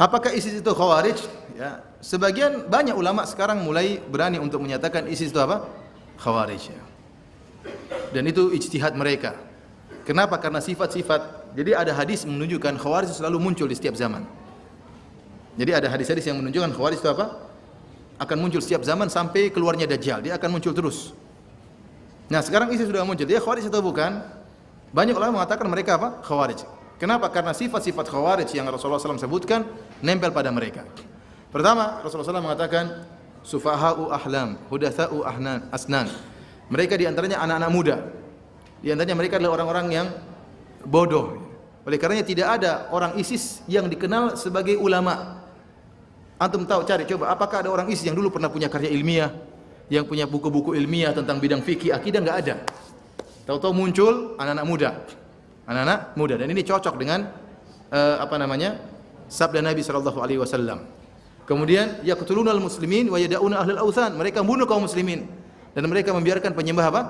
Apakah ISIS itu Khawarij? Ya, sebagian banyak ulama sekarang mulai berani untuk menyatakan ISIS itu apa? Khawarij. Ya. Dan itu ijtihad mereka. Kenapa? Karena sifat-sifat. Jadi ada hadis menunjukkan Khawarij selalu muncul di setiap zaman. Jadi ada hadis-hadis yang menunjukkan Khawarij itu apa? Akan muncul setiap zaman sampai keluarnya Dajjal. Dia akan muncul terus. Nah, sekarang ISIS sudah muncul. Dia Khawarij atau bukan? Banyak ulama mengatakan mereka apa? Khawarij. Kenapa? Karena sifat-sifat Khawarij yang Rasulullah SAW sebutkan nempel pada mereka. Pertama, Rasulullah SAW mengatakan sufaha'u ahlam, hudatsa'u asnan. Mereka di antaranya anak-anak muda. Di antaranya mereka adalah orang-orang yang bodoh. Oleh karenanya tidak ada orang ISIS yang dikenal sebagai ulama. Antum tahu, cari coba apakah ada orang ISIS yang dulu pernah punya karya ilmiah, yang punya buku-buku ilmiah tentang bidang fikih, akidah, enggak ada. Tahu-tahu muncul anak-anak muda, dan ini cocok dengan sabda Nabi sallallahu alaihi wasallam. Kemudian yaqtulunal muslimin wa yad'una ahlal authan, mereka membunuh kaum muslimin dan mereka membiarkan penyembah apa?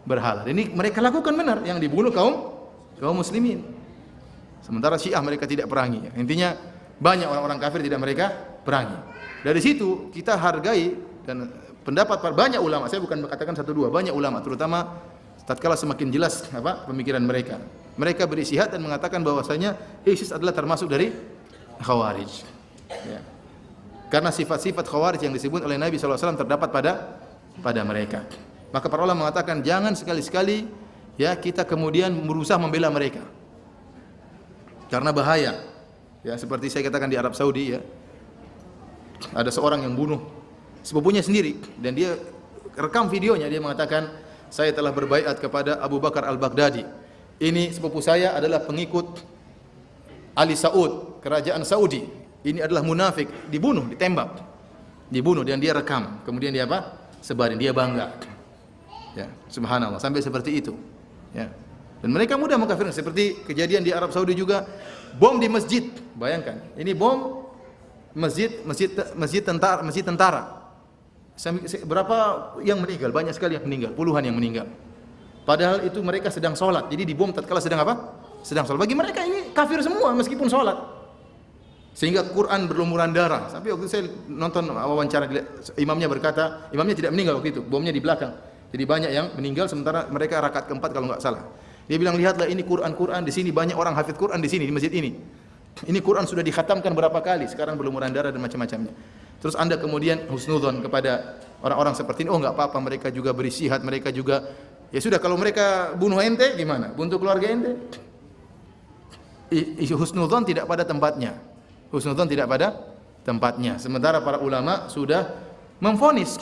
Berhala. Dan ini mereka lakukan benar, yang dibunuh kaum muslimin. Sementara Syiah mereka tidak perangi. Intinya banyak orang-orang kafir tidak mereka perangi. Dari situ kita hargai dan pendapat banyak ulama. Saya bukan katakan satu dua, banyak ulama terutama tatkala semakin jelas pemikiran mereka. Mereka beristihad dan mengatakan bahwasanya ISIS adalah termasuk dari Khawarij. Ya. Karena sifat-sifat Khawarij yang disebut oleh Nabi SAW terdapat pada mereka. Maka para ulama mengatakan jangan sekali-sekali ya kita kemudian berusaha membela mereka. Karena bahaya. Ya, seperti saya katakan di Arab Saudi ya. Ada seorang yang bunuh sepupunya sendiri dan dia rekam videonya, dia mengatakan saya telah berbaiat kepada Abu Bakar Al-Baghdadi. Ini sepupu saya adalah pengikut Ali Saud, kerajaan Saudi. Ini adalah munafik, dibunuh, ditembak. Dibunuh dan dia rekam. Kemudian dia apa? Sebarin, dia bangga. Ya, subhanallah, sampai seperti itu. Ya. Dan mereka mudah mengkafirkan, seperti kejadian di Arab Saudi juga, bom di masjid. Bayangkan, ini bom masjid tentara. Berapa yang meninggal? Banyak sekali yang meninggal, puluhan yang meninggal. Padahal itu mereka sedang sholat. Jadi dibom tatkala sedang apa? Sedang sholat. Bagi mereka ini kafir semua meskipun sholat. Sehingga Quran berlumuran darah. Sampai waktu saya nonton wawancara, imamnya berkata, imamnya tidak meninggal waktu itu, bomnya di belakang. Jadi banyak yang meninggal sementara mereka rakaat keempat kalau enggak salah. Dia bilang, lihatlah ini Quran di sini, banyak orang hafid Quran di sini, di masjid ini. Ini Quran sudah dikhatamkan berapa kali, sekarang berlumuran darah dan macam-macamnya. Terus Anda kemudian husnudzon kepada orang-orang seperti ini, oh enggak apa-apa, mereka juga beristihad, mereka juga, ya sudah, kalau mereka bunuh ente gimana? Bunuh keluarga ente? Husnudzon tidak pada tempatnya. Husnudzon tidak pada tempatnya. Sementara para ulama sudah memvonis.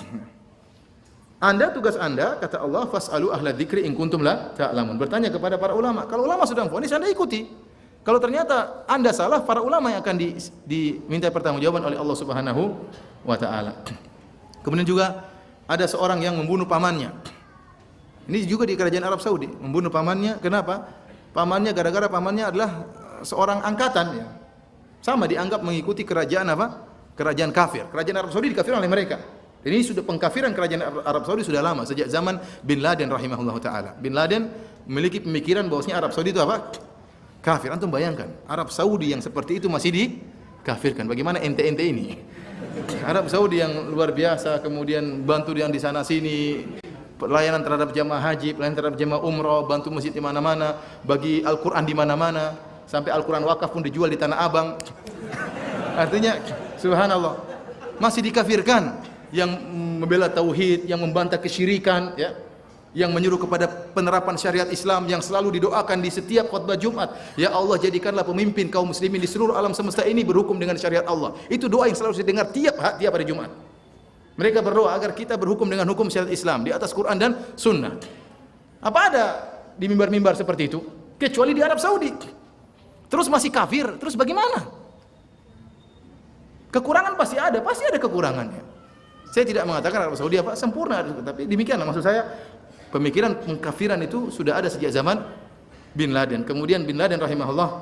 Tugas Anda, kata Allah, fas'alu ahla dzikri in kuntum la ta'lamun. Bertanya kepada para ulama. Kalau ulama sudah memvonis, Anda ikuti. Kalau ternyata Anda salah, para ulama yang akan diminta pertanggungjawaban oleh Allah Subhanahu wa taala. Kemudian juga ada seorang yang membunuh pamannya. Ini juga di kerajaan Arab Saudi, membunuh pamannya. Kenapa? Pamannya gara-gara pamannya adalah seorang angkatan ya. Sama dianggap mengikuti kerajaan apa? Kerajaan kafir. Kerajaan Arab Saudi dikafirkan oleh mereka. Dan ini sudah pengkafiran kerajaan Arab Saudi sudah lama, sejak zaman Bin Laden rahimahullah taala. Bin Laden memiliki pemikiran bahwasanya Arab Saudi itu apa? Kafir. Antum bayangkan, Arab Saudi yang seperti itu masih dikafirkan. Bagaimana ente-ente ini? Arab Saudi yang luar biasa, kemudian bantu yang di sana sini, pelayanan terhadap jamaah haji, pelayanan terhadap jamaah umroh, bantu masjid di mana-mana, bagi Al-Qur'an di mana-mana, sampai Al-Qur'an wakaf pun dijual di Tanah Abang. Artinya subhanallah, masih dikafirkan. Yang membela tauhid, yang membantah kesyirikan, ya, yang menyuruh kepada penerapan syariat Islam, yang selalu didoakan di setiap khutbah Jumat, ya Allah jadikanlah pemimpin kaum muslimin di seluruh alam semesta ini berhukum dengan syariat Allah. Itu doa yang selalu saya dengar tiap hari Jumat. Mereka berdoa agar kita berhukum dengan hukum syariat Islam di atas Quran dan Sunnah. Apa ada di mimbar-mimbar seperti itu? Kecuali di Arab Saudi. Terus masih kafir, terus bagaimana? Kekurangan pasti ada kekurangannya. Saya tidak mengatakan Arab Saudi apa sempurna, tapi demikianlah maksud saya. Pemikiran pengkafiran itu sudah ada sejak zaman Bin Laden. Kemudian Bin Laden rahimahullah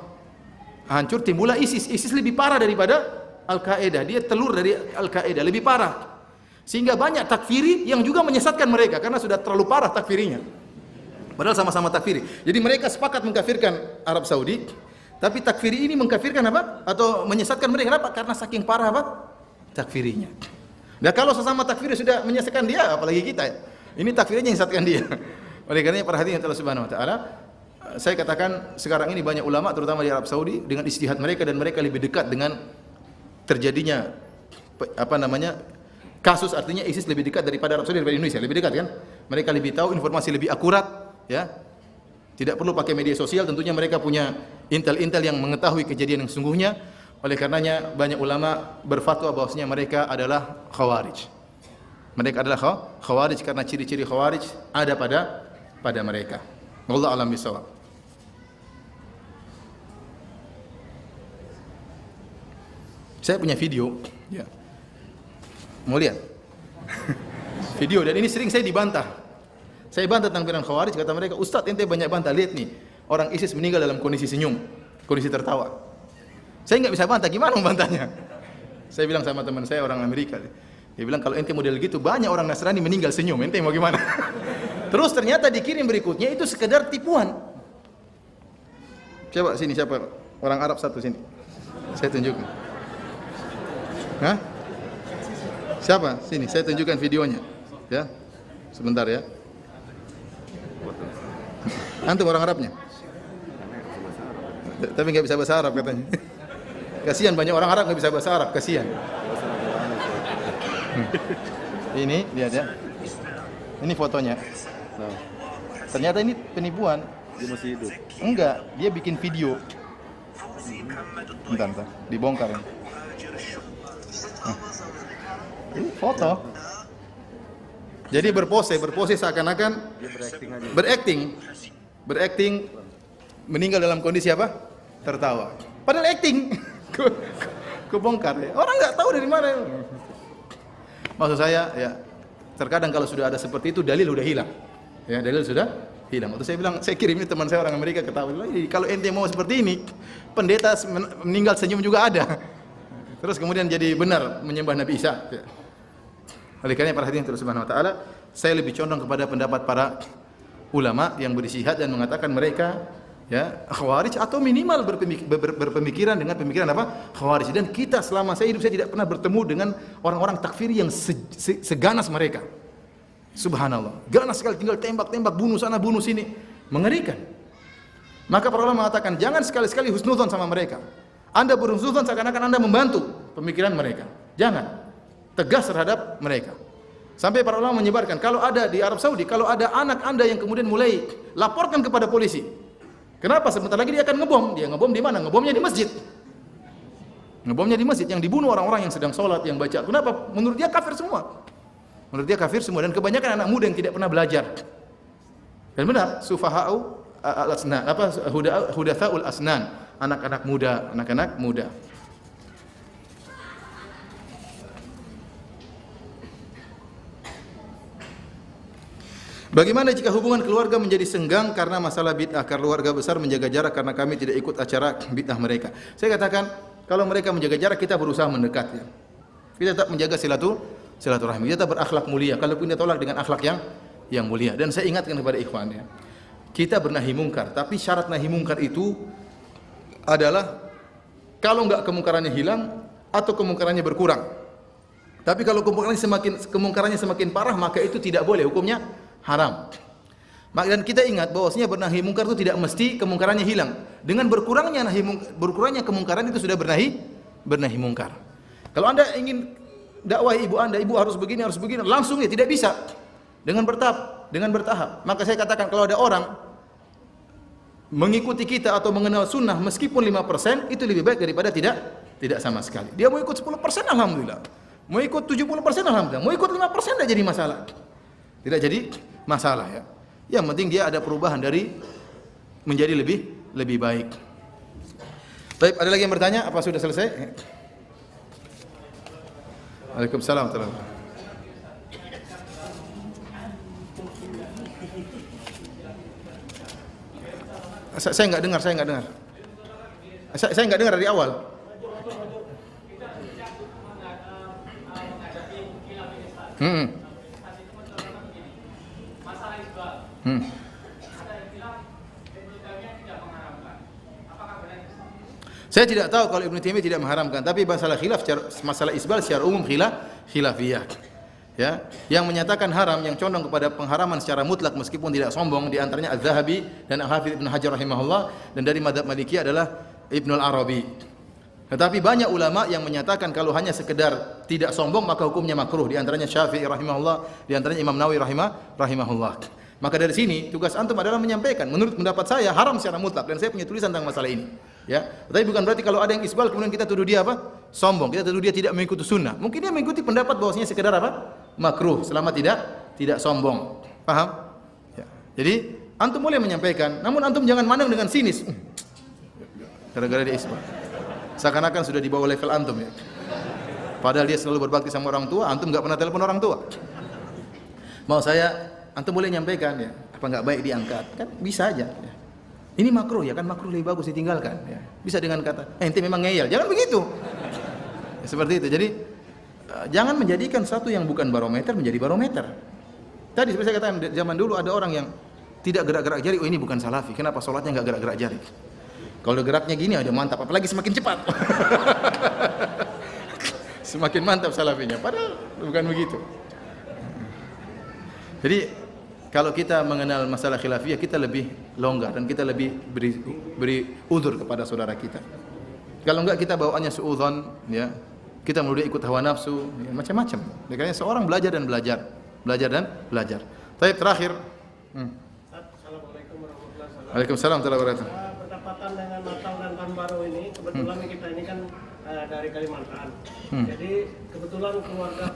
hancur, timbullah ISIS. ISIS lebih parah daripada Al-Qaeda. Dia telur dari Al-Qaeda, lebih parah. Sehingga banyak takfiri yang juga menyesatkan mereka karena sudah terlalu parah takfirinya. Padahal sama-sama takfiri. Jadi mereka sepakat mengkafirkan Arab Saudi, tapi takfiri ini mengkafirkan apa? Atau menyesatkan mereka. Kenapa? Karena saking parah apa? Takfirinya. Nah, kalau sesama takfir sudah menyesatkan dia, apalagi kita. Ini takfirnya yang menyesatkan dia. Oleh karenanya perhatian Allah Subhanahu wa taala, saya katakan sekarang ini banyak ulama terutama di Arab Saudi dengan ijtihad mereka, dan mereka lebih dekat dengan terjadinya kasus, artinya ISIS lebih dekat daripada Arab Saudi daripada Indonesia, lebih dekat kan? Mereka lebih tahu, informasi lebih akurat, ya. Tidak perlu pakai media sosial, tentunya mereka punya intel-intel yang mengetahui kejadian yang sesungguhnya. Oleh karenanya banyak ulama berfatwa bahwasanya mereka adalah khawarij. Mereka adalah khawarij karena ciri-ciri khawarij ada pada mereka. Wallahu a'lam bishawab. Saya punya video, ya. Mau lihat? Video, dan ini sering saya dibantah. Saya bantah tentang pikiran khawarij, kata mereka, "Ustaz, ente banyak bantah, lihat nih, orang ISIS meninggal dalam kondisi senyum, kondisi tertawa." Saya nggak bisa bantah, gimana membantahnya? Saya bilang sama teman saya orang Amerika, dia bilang kalau ente model gitu banyak orang Nasrani meninggal senyum, ente mau gimana? Terus ternyata dikirim berikutnya itu sekedar tipuan. Coba sini, siapa orang Arab satu sini? Saya tunjukkan. Hah? Siapa? Sini, saya tunjukkan videonya. Ya, sebentar ya. Antum orang Arabnya? Tapi nggak bisa bahasa Arab katanya. Kasihan, banyak orang Arab nggak bisa bahasa Arab, kasihan. Ini lihat ya. Ini fotonya. Ternyata ini penipuan. Dia masih hidup. Enggak, dia bikin video. Bentar, dibongkar ya. Ini foto. Jadi berpose seakan-akan Dia berakting aja. berakting meninggal dalam kondisi apa? Tertawa. Padahal acting. Kebongkar ya. Orang nggak tahu dari mana. Maksud saya ya, terkadang kalau sudah ada seperti itu dalil sudah hilang. Ya, dalil sudah hilang. Waktu saya bilang, saya kirim ini teman saya orang Amerika ketahui. Kalau ente mau seperti ini, pendeta meninggal senyum juga ada. Terus kemudian jadi benar menyembah Nabi Isa. Ya. Oleh karena perhatian Allah Subhanahu wa taala, saya lebih condong kepada pendapat para ulama yang beristihad dan mengatakan mereka ya khawarij atau minimal berpemikiran dengan pemikiran apa? Khawarij. Dan kita selama saya hidup, saya tidak pernah bertemu dengan orang-orang takfiri yang seganas mereka. Subhanallah. Ganas sekali, tinggal tembak-tembak, bunuh sana, bunuh sini. Mengerikan. Maka para ulama mengatakan jangan sekali-sekali husnudzon sama mereka. Anda berhusnudzon seakan-akan Anda membantu pemikiran mereka. Jangan. Tegas terhadap mereka. Sampai para ulama menyebarkan, kalau ada di Arab Saudi, kalau ada anak Anda yang kemudian mulai laporkan kepada polisi. Kenapa? Sebentar lagi dia akan ngebom. Dia ngebom di mana? Ngebomnya di masjid. Ngebomnya di masjid, yang dibunuh orang-orang yang sedang sholat, yang baca. Kenapa? Menurut dia kafir semua. Menurut dia kafir semua, dan kebanyakan anak muda yang tidak pernah belajar. Dan benar, sufaha'u al-asnan, hudathaul asnan, anak-anak muda. Bagaimana jika hubungan keluarga menjadi senggang karena masalah bid'ah? Keluarga besar menjaga jarak karena kami tidak ikut acara bid'ah mereka. Saya katakan, kalau mereka menjaga jarak, kita berusaha mendekat ya. Kita tetap menjaga silaturahmi. Kita tetap berakhlak mulia. Kalaupun dia tolak dengan akhlak yang mulia. Dan saya ingatkan kepada ikhwan ya. Kita bernahi mungkar, tapi syarat nahi mungkar itu adalah kalau enggak kemungkarannya hilang atau kemungkarannya berkurang. Tapi kalau kemungkarannya semakin parah, maka itu tidak boleh, hukumnya haram. Dan kita ingat bahwasanya bernahi mungkar itu tidak mesti kemungkarannya hilang. Dengan berkurangnya kemungkaran itu sudah bernahi mungkar. Kalau Anda ingin dakwahi ibu harus begini, langsung ya tidak bisa. Dengan bertahap. Maka saya katakan, kalau ada orang mengikuti kita atau mengenal sunnah meskipun 5%, itu lebih baik daripada tidak sama sekali. Dia mau ikut 10%, alhamdulillah. Mau ikut 70%, alhamdulillah. Mau ikut 5%, tidak jadi masalah. Tidak jadi masalah ya. Yang penting dia ada perubahan dari menjadi lebih baik. Baik, ada lagi yang bertanya? Apa sudah selesai? Waalaikumsalam warahmatullahi wabarakatuh. Saya enggak dengar. Saya enggak dengar dari awal. Saya tidak tahu kalau Ibnu Taimiyah tidak mengharamkan, tapi masalah isbal secara umum khilafiyah. Ya, yang menyatakan haram, yang condong kepada pengharaman secara mutlak meskipun tidak sombong, di antaranya Az-Zahabi dan Al-Hafidz Ibnu Hajar rahimahullah, dan dari mazhab Maliki adalah Ibnu Al-Arabi. Tetapi banyak ulama yang menyatakan kalau hanya sekedar tidak sombong maka hukumnya makruh, di antaranya Syafi'i rahimahullah, di antaranya Imam Nawawi rahimahullah. Maka dari sini tugas antum adalah menyampaikan, menurut pendapat saya haram secara mutlak, dan saya punya tulisan tentang masalah ini. Ya, tapi bukan berarti kalau ada yang isbal kemudian kita tuduh dia apa? Sombong. Kita tuduh dia tidak mengikuti sunnah. Mungkin dia mengikuti pendapat bahwasanya sekedar apa? Makruh, selama tidak sombong. Paham? Ya. Jadi antum boleh menyampaikan, namun antum jangan mandang dengan sinis. Gara-gara dia isbal. Seakan-akan sudah di bawah level antum ya. Padahal dia selalu berbakti sama orang tua, antum enggak pernah telepon orang tua. Mau saya, antum boleh menyampaikan ya, apa enggak baik diangkat? Kan bisa aja ya. Ini makruh ya, kan makruh lebih bagus ditinggalkan ya. Bisa dengan kata, ente memang ngeyel. Jangan begitu. Ya, seperti itu. Jadi jangan menjadikan satu yang bukan barometer menjadi barometer. Tadi seperti saya katakan, zaman dulu ada orang yang tidak gerak-gerak jari, oh ini bukan salafi. Kenapa sholatnya enggak gerak-gerak jari? Kalau geraknya gini aja mantap, apalagi semakin cepat. Semakin mantap salafinya, padahal bukan begitu. Jadi kalau kita mengenal masalah khilafiyah, kita lebih longgar dan kita lebih beri uzur kepada saudara kita. Kalau enggak kita bawaannya suudzon ya. Kita melulu ikut hawa nafsu, ya, macam-macam. Makanya seorang belajar dan belajar. Baik, terakhir. Assalamualaikum warahmatullahi wabarakatuh. Waalaikumsalam warahmatullahi wabarakatuh. Bertepatan dengan Natal dan Tahun Baru ini, kebetulan kita ini kan dari Kalimantan. Jadi kebetulan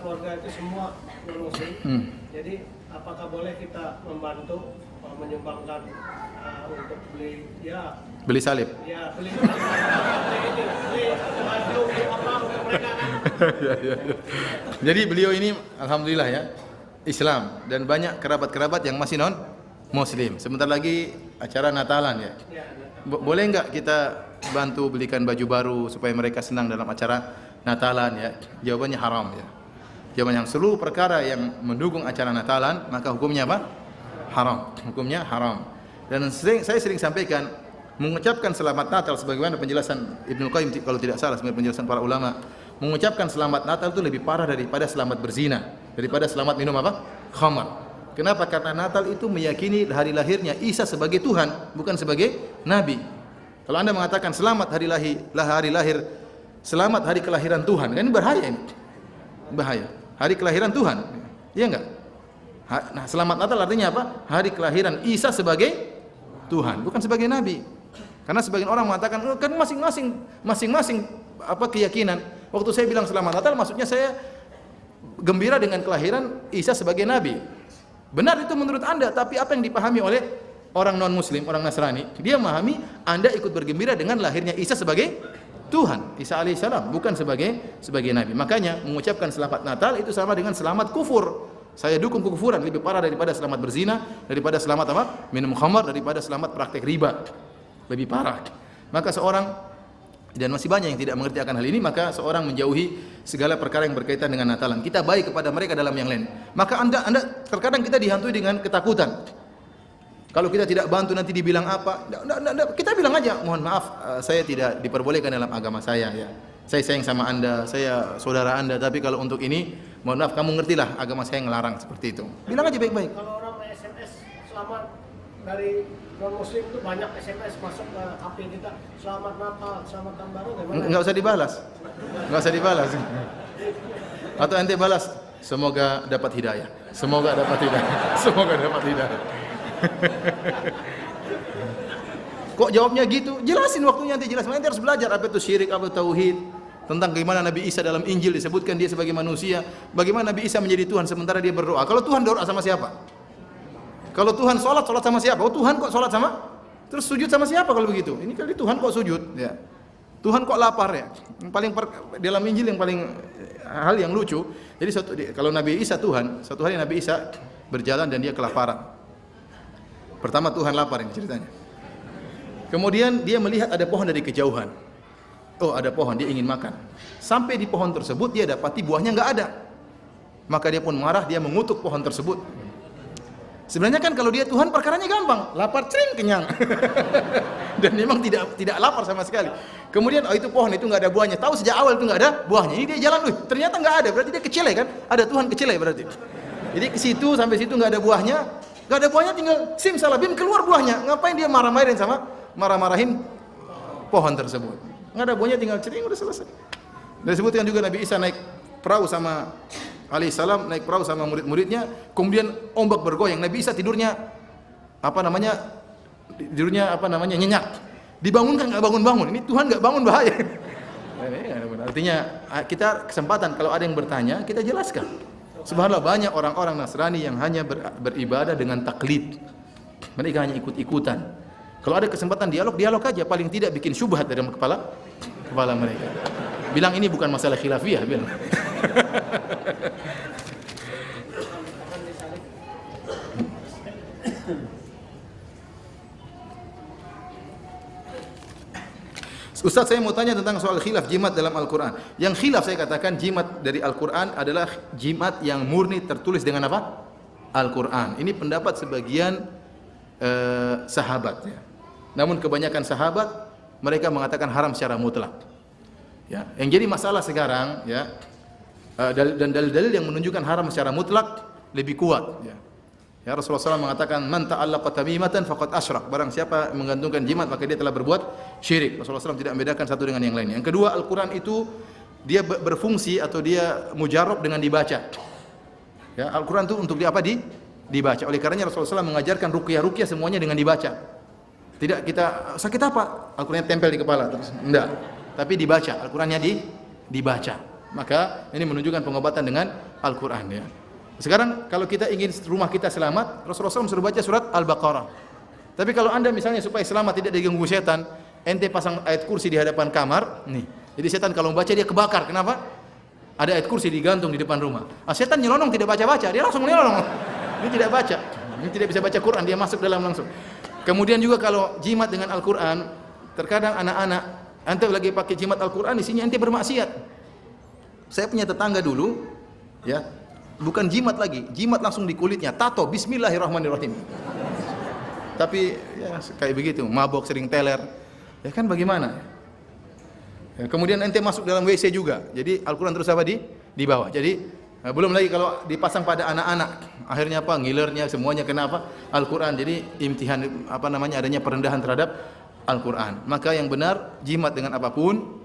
keluarga itu semua non-muslim. Jadi apakah boleh kita membantu menyumbangkan untuk beli salib? Ya, beli baju apa untuk mereka kan? Jadi beliau ini alhamdulillah ya Islam, dan banyak kerabat-kerabat yang masih non muslim. Sebentar lagi acara Natalan ya. Boleh enggak kita bantu belikan baju baru supaya mereka senang dalam acara Natalan ya? Jawabannya haram ya. Jawaban yang seluruh perkara yang mendukung acara Natalan maka hukumnya apa? Haram. Hukumnya haram. Dan saya sering sampaikan, mengucapkan selamat Natal sebagaimana penjelasan Ibnu Qayyim kalau tidak salah, sebagai penjelasan para ulama, mengucapkan selamat Natal itu lebih parah daripada selamat berzina, daripada selamat minum apa? Khamar. Kenapa? Karena Natal itu meyakini hari lahirnya Isa sebagai Tuhan, bukan sebagai Nabi. Kalau Anda mengatakan selamat hari lahir, selamat hari kelahiran Tuhan, kan ini bahaya ini. Bahaya. Hari kelahiran Tuhan. Iya enggak? Nah, selamat Natal artinya apa? Hari kelahiran Isa sebagai Tuhan, bukan sebagai Nabi. Karena sebagian orang mengatakan, kan masing-masing apa keyakinan. Waktu saya bilang selamat Natal, maksudnya saya gembira dengan kelahiran Isa sebagai Nabi. Benar itu menurut Anda, tapi apa yang dipahami oleh orang non-muslim, orang Nasrani? Dia memahami Anda ikut bergembira dengan lahirnya Isa sebagai Tuhan, Isa alaihissalam, bukan sebagai Nabi. Makanya mengucapkan selamat Natal itu sama dengan selamat kufur. Saya dukung kekufuran lebih parah daripada selamat berzina, daripada selamat apa? Minum khamar, daripada selamat praktek riba. Lebih parah. Maka seorang, dan masih banyak yang tidak mengerti akan hal ini, maka seorang menjauhi segala perkara yang berkaitan dengan Natalan. Kita baik kepada mereka dalam yang lain. Maka anda terkadang kita dihantui dengan ketakutan. Kalau kita tidak bantu nanti dibilang apa? Kita bilang aja, mohon maaf, saya tidak diperbolehkan dalam agama saya. Ya. Saya sayang sama anda, saya saudara anda. Tapi kalau untuk ini, mohon maaf, kamu ngertilah agama saya ngelarang seperti itu. Bilang aja baik-baik. Kalau orang SMS selamat dari non muslim itu banyak SMS masuk ke HP kita, selamat Natal, selamat tahun baru, gimana? Enggak usah dibalas. Enggak usah dibalas. Atau ente balas, semoga dapat hidayah. Semoga dapat hidayah. Semoga dapat hidayah. Kok jawabnya gitu? Jelasin waktunya, nanti jelas. Nanti harus belajar apa itu syirik, apa itu tauhid, tentang bagaimana Nabi Isa dalam Injil disebutkan dia sebagai manusia, bagaimana Nabi Isa menjadi Tuhan sementara dia berdoa. Kalau Tuhan doa sama siapa? Kalau Tuhan sholat sama siapa? Oh Tuhan kok sholat sama? Terus sujud sama siapa kalau begitu? Ini kali Tuhan kok sujud? Ya. Tuhan kok lapar ya? Yang paling dalam Injil yang paling hal yang lucu. Jadi kalau Nabi Isa Tuhan, suatu hari Nabi Isa berjalan dan dia kelaparan. Pertama Tuhan lapar ini ceritanya. Kemudian dia melihat ada pohon dari kejauhan. Oh ada pohon, dia ingin makan. Sampai di pohon tersebut dia dapati buahnya nggak ada. Maka dia pun marah, dia mengutuk pohon tersebut. Sebenarnya kan kalau dia Tuhan perkaranya gampang, lapar cering kenyang. Dan memang tidak lapar sama sekali. Kemudian oh itu pohon itu nggak ada buahnya. Tahu sejak awal itu nggak ada buahnya. Ini dia jalan, ternyata nggak ada. Berarti dia kecil kan? Ada Tuhan kecil berarti. Jadi ke situ sampai situ nggak ada buahnya. Nggak ada buahnya tinggal simsalabim keluar buahnya. Ngapain dia marah-marahin pohon tersebut? Nggak ada buahnya tinggal cering udah selesai. Dan disebutkan juga Nabi Isa naik perahu sama alaihissalam, naik perahu sama murid-muridnya, kemudian ombak bergoyang. Nabi Isa tidurnya nyenyak. Dibangunkan nggak bangun-bangun. Ini Tuhan nggak bangun bahaya. Artinya kita kesempatan kalau ada yang bertanya kita jelaskan. Subhanallah banyak orang-orang Nasrani yang hanya beribadah dengan taklid. Mereka hanya ikut-ikutan. Kalau ada kesempatan dialog aja, paling tidak bikin syubhat dalam kepala mereka. Bilang ini bukan masalah khilafiyah, bilang. Ustaz, saya mau tanya tentang soal khilaf jimat dalam Al-Quran. Yang khilaf saya katakan jimat dari Al-Quran adalah jimat yang murni tertulis dengan apa? Al-Quran. Ini pendapat sebagian sahabat. Ya. Namun kebanyakan sahabat mereka mengatakan haram secara mutlak. Ya. Yang jadi masalah sekarang, ya, dan dalil-dalil yang menunjukkan haram secara mutlak lebih kuat. Ya. Ya, Rasulullah SAW mengatakan man ta'allaqa tamimatan faqad asyrak. Barang siapa menggantungkan jimat maka dia telah berbuat syirik. Rasulullah SAW tidak membedakan satu dengan yang lainnya. Yang kedua, Al-Quran itu dia berfungsi atau dia mujarab dengan dibaca. Ya, Al-Quran itu untuk dibaca. Oleh karenanya Rasulullah SAW mengajarkan ruqyah semuanya dengan dibaca. Tidak kita sakit apa? Al-Quran tempel di kepala terus. Enggak. Tapi dibaca. Al-Qurannya dibaca. Maka ini menunjukkan pengobatan dengan Al-Quran, ya. Sekarang kalau kita ingin rumah kita selamat, Rasulullah SAW suruh baca surat Al-Baqarah. Tapi kalau anda misalnya supaya selamat tidak diganggu setan, ente pasang ayat kursi di hadapan kamar, nih. Jadi setan kalau membaca dia kebakar. Kenapa? Ada ayat kursi digantung di depan rumah. Setan nyelonong tidak baca-baca, dia langsung nyelonong. Dia tidak baca. Ini tidak bisa baca Quran, dia masuk dalam langsung. Kemudian juga kalau jimat dengan Al-Quran, terkadang anak-anak, ente lagi pakai jimat Al-Quran, di sini ente bermaksiat. Saya punya tetangga dulu, ya. Bukan jimat lagi, jimat langsung di kulitnya, tato, bismillahirrahmanirrahim. Tapi ya kayak begitu, mabok sering teler. Ya kan bagaimana? Ya, kemudian ente masuk dalam WC juga. Jadi Al-Quran terus apa di bawah. Jadi belum lagi kalau dipasang pada anak-anak. Akhirnya apa? Ngilernya semuanya kenapa? Al-Quran. Jadi imtihan adanya perendahan terhadap Al-Quran. Maka yang benar jimat dengan apapun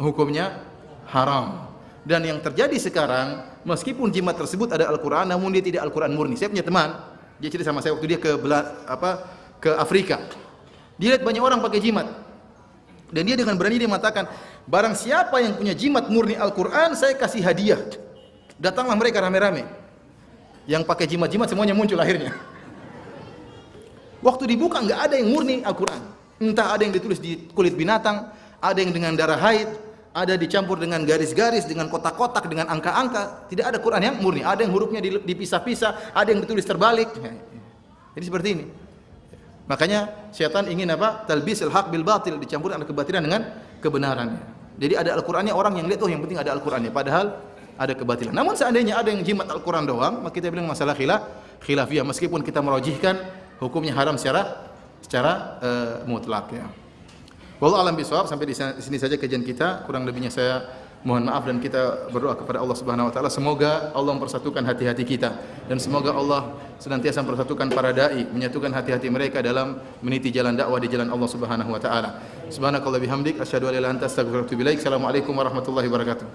hukumnya haram. Dan yang terjadi sekarang, meskipun jimat tersebut ada Al-Quran, namun dia tidak Al-Quran murni. Saya punya teman, dia cerita sama saya waktu dia ke Afrika. Dia lihat banyak orang pakai jimat. Dan dia dengan berani dia mengatakan, barang siapa yang punya jimat murni Al-Quran, saya kasih hadiah. Datanglah mereka rame-rame. Yang pakai jimat-jimat semuanya muncul akhirnya. Waktu dibuka nggak ada yang murni Al-Quran. Entah ada yang ditulis di kulit binatang, ada yang dengan darah haid, ada dicampur dengan garis-garis, dengan kotak-kotak, dengan angka-angka. Tidak ada Quran yang murni. Ada yang hurufnya dipisah-pisah, ada yang ditulis terbalik. Jadi seperti ini. Makanya syaitan ingin apa? Talbisul haq bil batil, dicampur antara kebatilan dengan kebenaran. Jadi ada Al-Qur'annya, orang yang lihat yang penting ada Al-Qur'annya, padahal ada kebatilan. Namun seandainya ada yang jimat Al-Qur'an doang, maka kita bilang masalah khilafiyah, meskipun kita merajihkan hukumnya haram secara mutlak ya. Wallahu a'lam bishawab. Sampai di sini saja kajian kita. Kurang lebihnya saya mohon maaf dan kita berdoa kepada Allah Subhanahu wa taala semoga Allah mempersatukan hati-hati kita dan semoga Allah senantiasa mempersatukan para dai, menyatukan hati-hati mereka dalam meniti jalan dakwah di jalan Allah Subhanahu wa taala. Subhanakallah bihamdik asyhadu an la ilaha illa anta astaghfiruka wa atubu ilaik. Assalamualaikum warahmatullahi wabarakatuh.